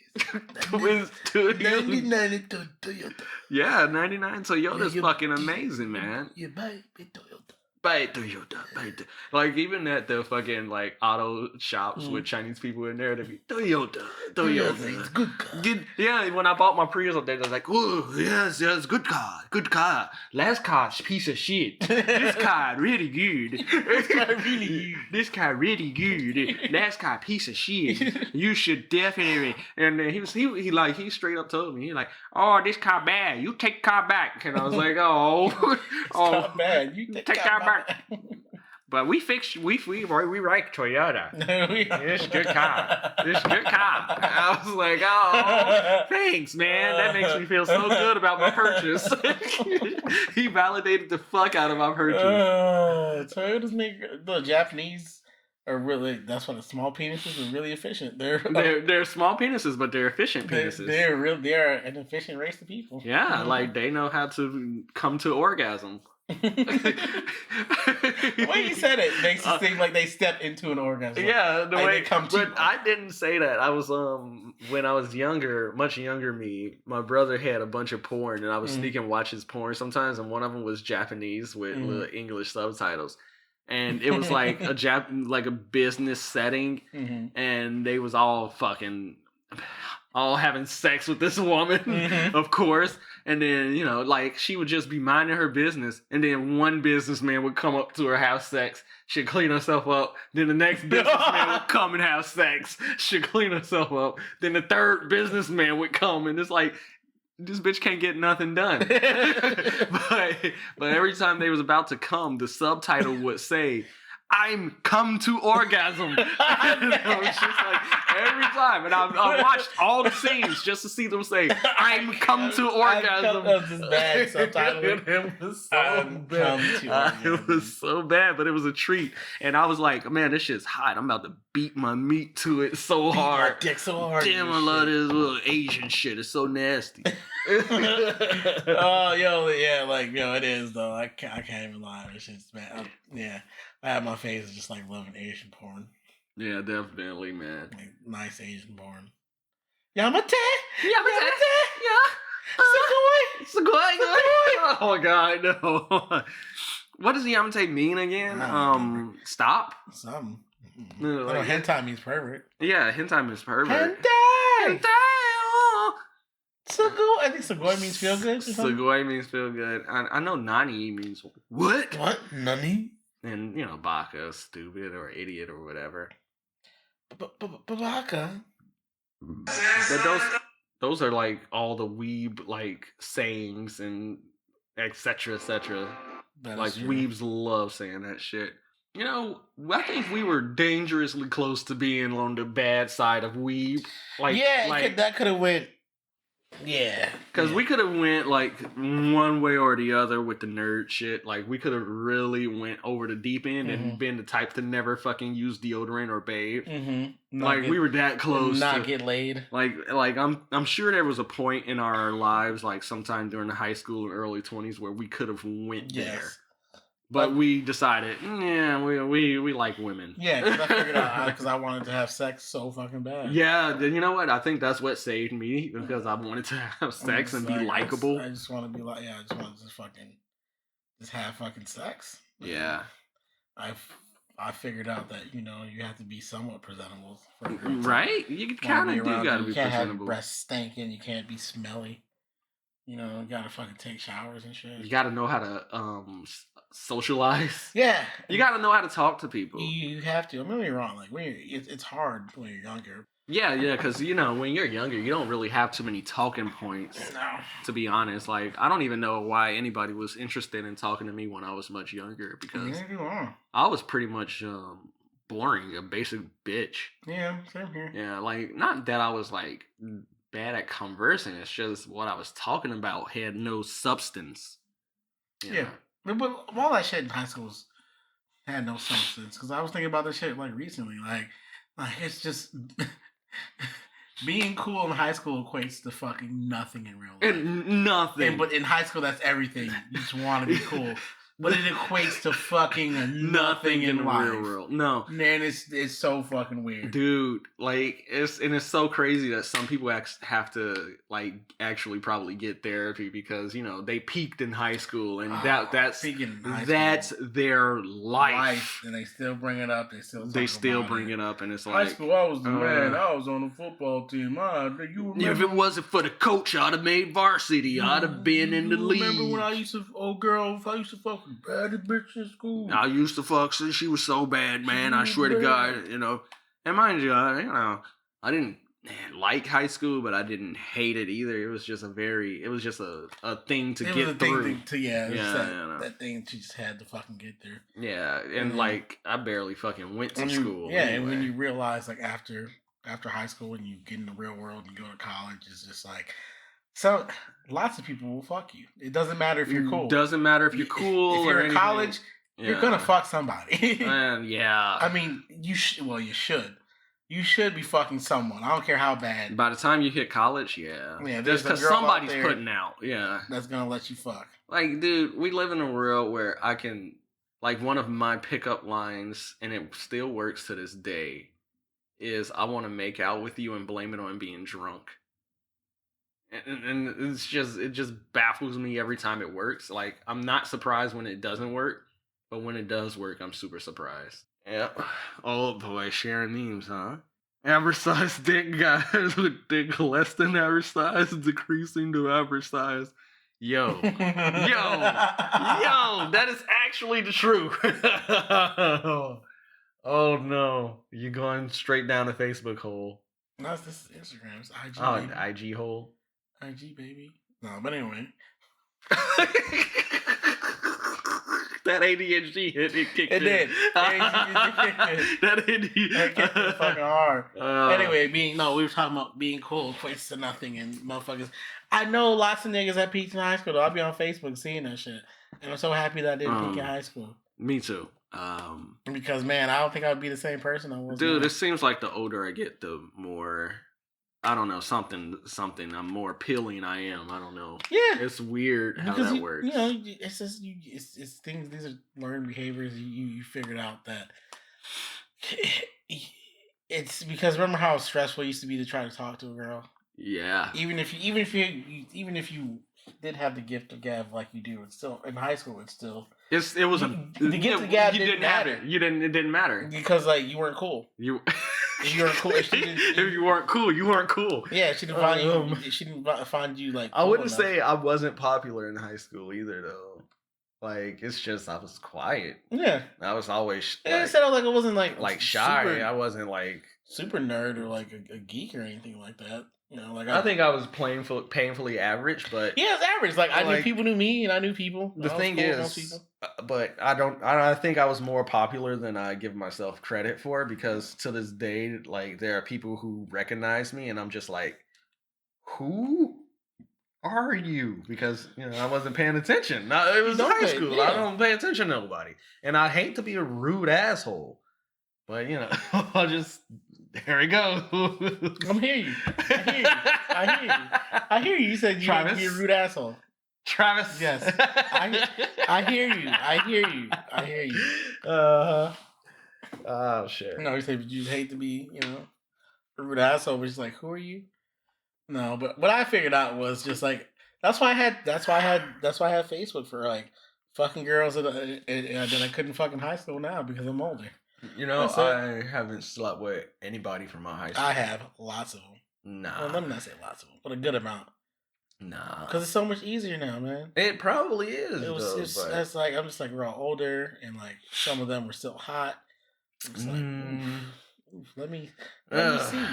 99 Toyota. Yeah, 99 Toyota's fucking amazing, man. You buy a Toyota. Buy Toyota. Like even at the fucking auto shops with Chinese people in there, they be Toyota. It's good car. Yeah, when I bought my Prius up there, they're like, oh yes, good car. Last car's piece of shit. This car really good. This car really good. Last car piece of shit. You should definitely. And he straight up told me, he's like, oh, this car bad. You take car back. And I was like, car bad. You take car back. But we right Toyota. It's good car. I was like, oh, thanks, man. That makes me feel so good about my purchase. He validated the fuck out of my purchase. Toyotas make the Japanese are really. That's why the small penises are really efficient. They're small penises, but they're efficient penises. They're an efficient race of people. Yeah, they know how to come to orgasm. The way you said it makes it seem like they step into an orgasm. Yeah, the way they come to. But I didn't say that. I was when I was younger, much younger me, my brother had a bunch of porn, and I was sneaking watch his porn sometimes, and one of them was Japanese with little English subtitles, and it was like a business setting, and they was all having sex with this woman, of course. And then, she would just be minding her business. And then one businessman would come up to her, have sex. She'd clean herself up. Then the next businessman would come and have sex. She'd clean herself up. Then the third businessman would come. And it's like, this bitch can't get nothing done. but every time they was about to come, the subtitle would say, I'm come to orgasm. And I was just like, every time. And I watched all the scenes just to see them say, I'm come to orgasm. That was just bad subtitling. It was so bad. It was so bad, but it was a treat. And I was like, man, this shit's hot. I'm about to beat my meat to it so hard. My dick so hard. Damn, I love this little Asian shit. It's so nasty. Oh, yeah, like, it is, though. I can't even lie. It's just, man, I have my face just like loving Asian porn. Yeah, definitely, man. Like, nice Asian porn. Yamate! Yeah. Sugoi. Oh my god, no. What does Yamate mean again? Stop? Something. No, like, hentai means pervert. Yeah, hentai means pervert. Hentai! Oh. Sugoi. I think Sugoi means feel good. Sugoi means feel good. I know Nani means what? What? Nani? And, baka, stupid or idiot or whatever. Baka? But those are like all the weeb like sayings and etc. Like weebs love saying that shit. I think we were dangerously close to being on the bad side of weeb. That could have went. Yeah, because we could have went like one way or the other with the nerd shit. Like we could have really went over the deep end and been the type to never fucking use deodorant or bathe. We were that close. Not get laid. Like I'm sure there was a point in our lives, like sometime during the high school and early 20s, where we could have went there. But we decided, we like women. Yeah, because I figured out because I wanted to have sex so fucking bad. Yeah, you know what? I think that's what saved me because I wanted to have sex and be likable. I just want to be like, I just want to just have fucking sex. Yeah. I figured out that you have to be somewhat presentable for a girl. Right? You kind of do got to be presentable. You can't have your breasts stinking. You can't be smelly. You gotta fucking take showers and shit. You gotta know how to socialize. Yeah. You gotta know how to talk to people. You have to. I'm really wrong. Like it's hard when you're younger. Yeah, because when you're younger, you don't really have too many talking points. No. To be honest, like I don't even know why anybody was interested in talking to me when I was much younger because I was pretty much boring, a basic bitch. Yeah, same here. Yeah, like not that I was like bad at conversing. It's just what I was talking about had no substance. Yeah. But all that shit in high school had no substance. Because I was thinking about this shit like recently. Like it's just being cool in high school equates to fucking nothing in real life. Nothing. But in high school, that's everything. You just want to be cool. But it equates to fucking nothing in life. Real world. No. Man, it's so fucking weird. Dude, like, it's so crazy that some people have to, like, actually probably get therapy because, they peaked in high school and that's their life. And they still bring it up. They still bring it up and it's like... High school, I was the man. I was on the football team. If it wasn't for the coach, I'd have made varsity. I'd have been in the league. Remember when I used to fuck bad bitch in school. I used to fuck. She was so bad, man. I swear to God, And mind you, I didn't like high school, but I didn't hate it either. It was just a thing to get through. That thing that you just had to fucking get there. Yeah, and like I barely fucking went to school. Yeah, anyway. And when you realize like after high school, when you get in the real world and go to college, it's just like. So, lots of people will fuck you. It doesn't matter if you're cool. Doesn't matter if you're cool if you're or in college, you're gonna fuck somebody. Yeah. I mean, you should. You should be fucking someone. I don't care how bad. By the time you hit college, yeah. Just because somebody's putting out, that's gonna let you fuck. Like, dude, we live in a world where I can, like, one of my pickup lines, and it still works to this day, is I want to make out with you and blame it on being drunk. And it just baffles me every time it works. Like, I'm not surprised when it doesn't work, but when it does work, I'm super surprised. Yep. Oh boy, sharing memes, huh? Average size dick guys with dick less than average size decreasing to average size. Yo, that is actually the truth. Oh no, you're going straight down the Facebook hole. No, this is Instagram. It's IG. Oh, IG hole. IG, baby. No, but anyway. That ADHD hit kicked It in. did. That hit you. That kicked in fucking hard. Uh, Anyway, we were talking about being cool equates to nothing and motherfuckers. I know lots of niggas that peaked in high school. Though. I'll be on Facebook seeing that shit, and I'm so happy that I didn't peak in high school. Me too. Because man, I don't think I'd be the same person I was. Dude, now. it seems like the older I get, the more, I don't know, something. I'm more appealing I am. I don't know. Yeah, It's weird how because that works. You know, it's just it's things. These are learned behaviors. You figured out that it's because remember how stressful it used to be to try to talk to a girl. Yeah. Even if you did have the gift of gab like you do, it's still in high school. It's still It was the gift of gab didn't matter. It didn't matter Because like you weren't cool. If you weren't cool. If you weren't cool, you weren't cool. Yeah, she didn't find you. She didn't find you like. I cool wouldn't enough. say I wasn't popular in high school either, though. Like, it's just I was quiet. Yeah, I was always it said like it wasn't like shy. super, I wasn't like super nerd or like a geek or anything like that. You know, like I think I was painfully average, but yeah, it's average. Like I knew like, people knew me, and I knew people. the I was thing cool with most is, people. but I think I was more popular than I give myself credit for, because to this day, like, there are people who recognize me, and I'm just like, who are you? Because, you know, I wasn't paying attention. It was high school. I don't pay attention to nobody, and I hate to be a rude asshole, but you know, I'll just. There we go. I'm hear you. I hear you. You said you want to be a rude asshole. Travis. Yes. I hear you. Oh shit. No, you said you just hate to be, you know, a rude asshole, but she's like, who are you? No, but what I figured out was just like that's why I had Facebook for like fucking girls that I couldn't fuck in high school now because I'm older. You know, I haven't slept with anybody from my high school. I have lots of them. Nah. Well, let me not say lots of them, but a good amount. Nah. Because it's so much easier now, man. It probably is. That's like I'm just like we're all older, and like some of them were still hot. It's like, let me see.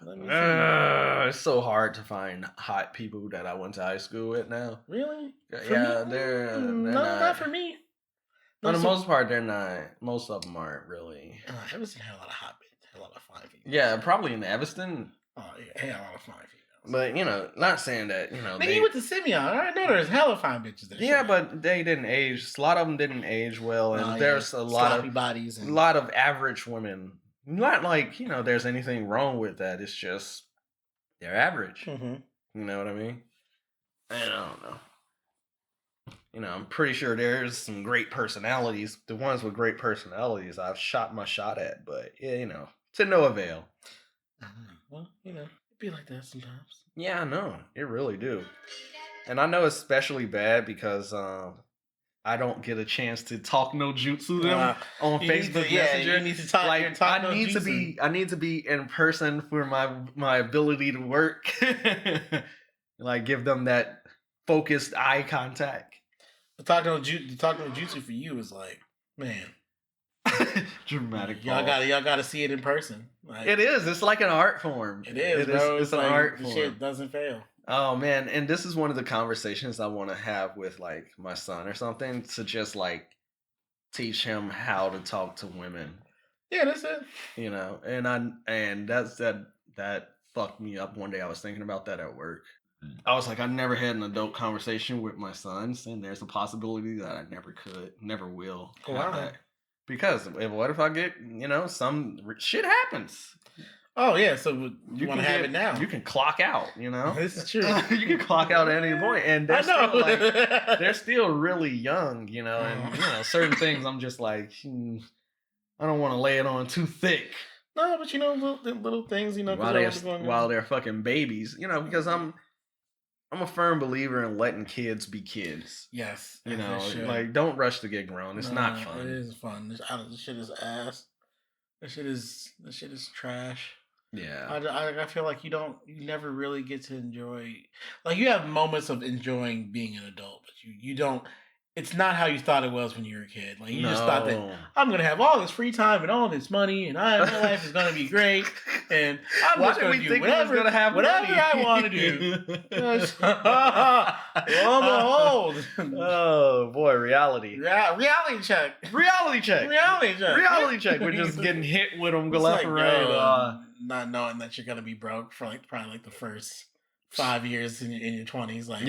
It's so hard to find hot people that I went to high school with now. Really? They're not for me. For the most part, they're not. Most of them aren't really. Evanston had a lot of hot bitches, had a lot of fine females. Yeah, probably in Evanston. Oh yeah, had a lot of fine females. But you know, not saying that you know. Nigga, you went to Simeon. I know there's hella fine bitches there. Yeah, but they didn't age. A lot of them didn't age well, and there's a lot of bodies, a lot of average women. Not like you know, there's anything wrong with that. It's just they're average. Mm-hmm. You know what I mean? And I don't know. You know, I'm pretty sure there's some great personalities. The ones with great personalities, I've shot my shot at, but yeah, you know, to no avail. Well, you know, it'd be like that sometimes. Yeah, I know. It really do. And I know it's especially bad because I don't get a chance to talk no jutsu them on Facebook Messenger. You need to talk. Like I need to be in person for my ability to work. Like give them that focused eye contact. The talking no jutsu for you is like, man, dramatic. Y'all gotta see it in person. Like, it is. It's like an art form. It is, bro. It's an like, art the form. Shit doesn't fail. Oh man, and this is one of the conversations I want to have with like my son or something, to just like teach him how to talk to women. Yeah, that's it. You know, and that fucked me up one day. I was thinking about that at work. I was like, I never had an adult conversation with my sons, and there's a possibility that I never will. Wow. That. Because what if I get, you know, some shit happens. Oh yeah, so you want to have it now? You can clock out, you know. This is true. You can clock out at any point, and I know still, they're still really young, you know, and you know certain things. I'm just like, I don't want to lay it on too thick. No, but you know, little things, you know, while they're fucking babies, you know, because I'm a firm believer in letting kids be kids. Yes, you know, like don't rush to get grown. It's not fun. It is fun. This shit is ass. This shit is trash. Yeah, I feel like you never really get to enjoy. Like you have moments of enjoying being an adult, but you don't it's not how you thought it was when you were a kid. Like you just thought that I'm gonna have all this free time and all this money, and my life is gonna be great, and I'm just gonna do whatever I want to do. Lo and behold, oh boy, reality. Reality check. Reality check. Reality check. Reality check. We're just getting hit with them It's left and right. Not knowing that you're gonna be broke for probably the first 5 years in your 20s, like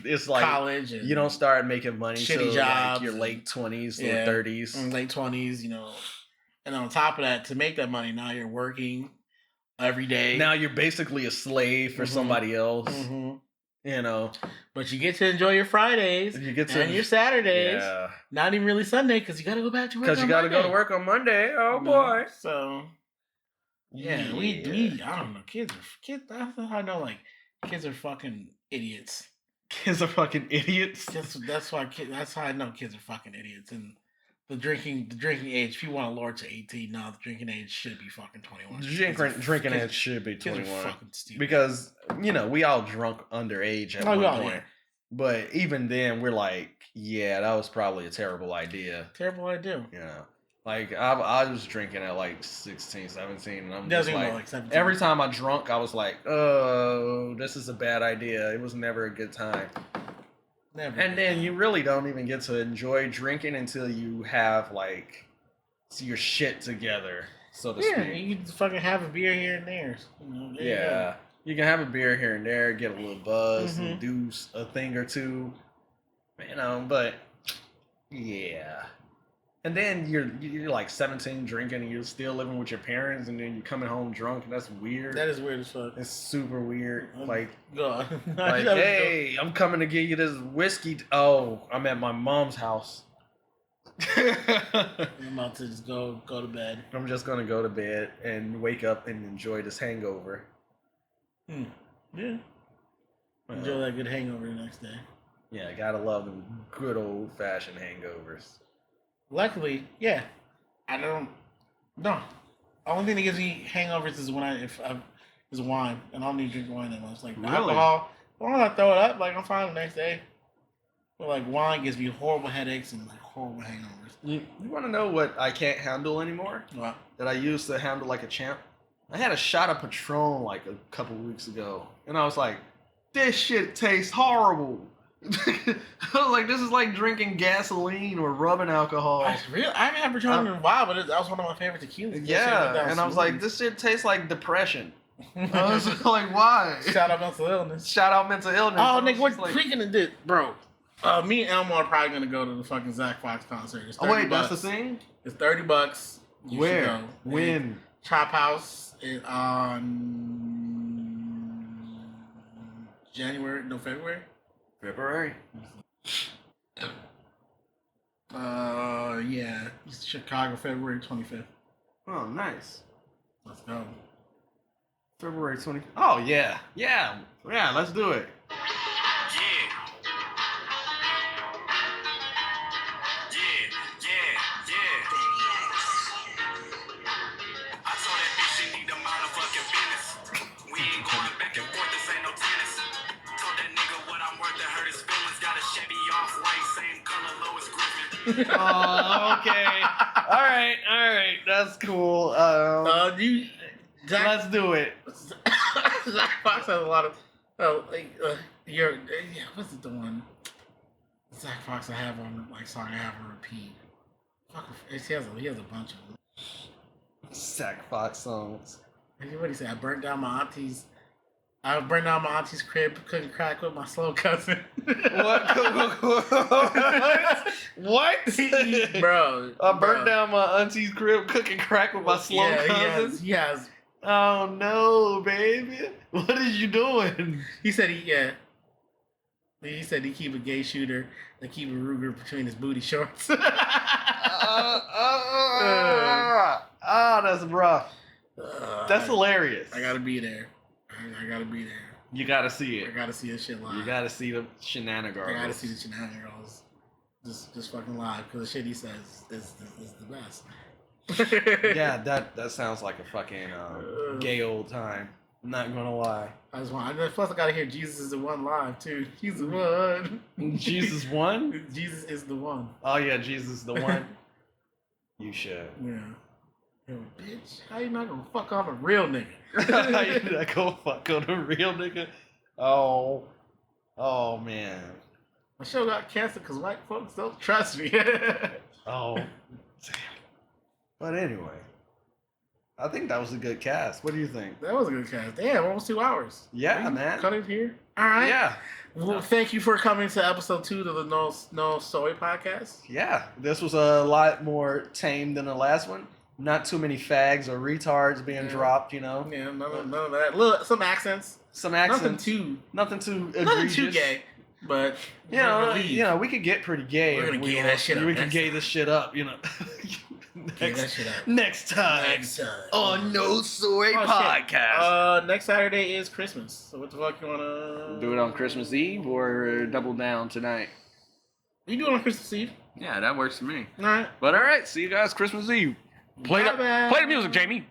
it's like college. And you don't start making money shitty till jobs, like your late 20s, late 30s, late 20s. And on top of that, to make that money, now you're working every day. Now you're basically a slave for somebody else. But you get to enjoy your Fridays and your Saturdays. Yeah. Not even really Sunday because you got to go back to work. Because you got to go to work on Monday. Oh boy. So. Yeah, we I don't know. Kids. I know, like, kids are fucking idiots. Kids are fucking idiots. That's how I know kids are fucking idiots. And the drinking age, if you want to lower to 18, no, the drinking age should be fucking 21. Drinking age should be 21. Kids are fucking stupid. Because, we all drunk underage at one point. Yeah. But even then, we're like, yeah, that was probably a terrible idea. Terrible idea. Like, I was drinking at like 16, 17, and I'm just like 17. Every time I drunk, I was like, oh, this is a bad idea. It was never a good time. Never. And then you really don't even get to enjoy drinking until you have, like, your shit together, so to speak. Yeah, you can fucking have a beer here and there. You can have a beer here and there, get a little buzz, and do a thing or two. But, yeah. And then you're like 17 drinking and you're still living with your parents and then you're coming home drunk and that's weird. That is weird as fuck. It's super weird. Like, like hey, I'm coming to get you this whiskey. Oh, I'm at my mom's house. I'm about to just go to bed. I'm just going to go to bed and wake up and enjoy this hangover. Yeah. Enjoy that good hangover the next day. Yeah, gotta love them good old fashioned hangovers. Luckily, yeah, I don't. No, the only thing that gives me hangovers is is wine, and I don't need to drink wine that much. Like alcohol, when I throw it up, like I'm fine the next day. But like wine gives me horrible headaches and like horrible hangovers. You want to know what I can't handle anymore? What? That I used to handle like a champ. I had a shot of Patron like a couple weeks ago, and I was like, "This shit tastes horrible." I was like, this is like drinking gasoline or rubbing alcohol. I haven't had Patron in a while, but that was one of my favorite tequilas. Yeah, and I was like, this shit tastes like depression. I was like, why? Shout out mental illness. Oh, nigga, what freaking it did, bro? Me and Elmo are probably gonna go to the fucking Zach Fox concert. It's $30. Oh wait, that's the thing? It's $30. Where? When? Chop House on February. February? Yeah. Chicago, February 25th. Oh, nice. Let's go. February 20th. Oh, yeah. Yeah, let's do it. Oh, okay. All right. That's cool. Let's do it. Zach Fox has a lot of. What's it the one? Zach Fox I have on song I have on repeat. Fuck, he has a bunch of them. Zach Fox songs. What do you say? I burned down my auntie's crib, cooking crack with my slow cousin. What? Bro. I burned down my auntie's crib, cooking crack with my slow cousin? He has. Oh, no, baby. What are you doing? He said he keep a gay shooter and keep a Ruger between his booty shorts. That's rough. That's hilarious. I gotta be there. I gotta be there. You gotta see it. I gotta see this shit live. You gotta see the shenanigans. I gotta see the shenanigans. Just fucking live, because the shit he says is the best. Yeah, that sounds like a fucking gay old time. Not gonna lie. Plus, I gotta hear Jesus is the one live too. He's the one. Jesus won? Jesus is the one. Oh yeah, Jesus is the one. You should. Yeah. Yo, bitch, how you not gonna fuck on a real nigga? How you not gonna fuck on a real nigga? Oh man. My show got canceled because white folks don't trust me. Oh, damn. But anyway, I think that was a good cast. What do you think? That was a good cast. Damn, almost 2 hours. Yeah, man. Cut it here. All right. Yeah. Well, thank you for coming to episode 2 of the No Soy podcast. Yeah, this was a lot more tame than the last one. Not too many fags or retards being dropped, you know. Yeah, none of that. Look, some accents. Nothing too egregious. gay. But you know, we could get pretty gay. We're gonna gay that shit up. We could gay this shit up, you know. Next time on No Soy Podcast. Next Saturday is Christmas. So what the fuck you wanna Do it on Christmas Eve or double down tonight? You do it on Christmas Eve. Yeah, that works for me. All right. But all right, see you guys Christmas Eve. Play the music, Jamie.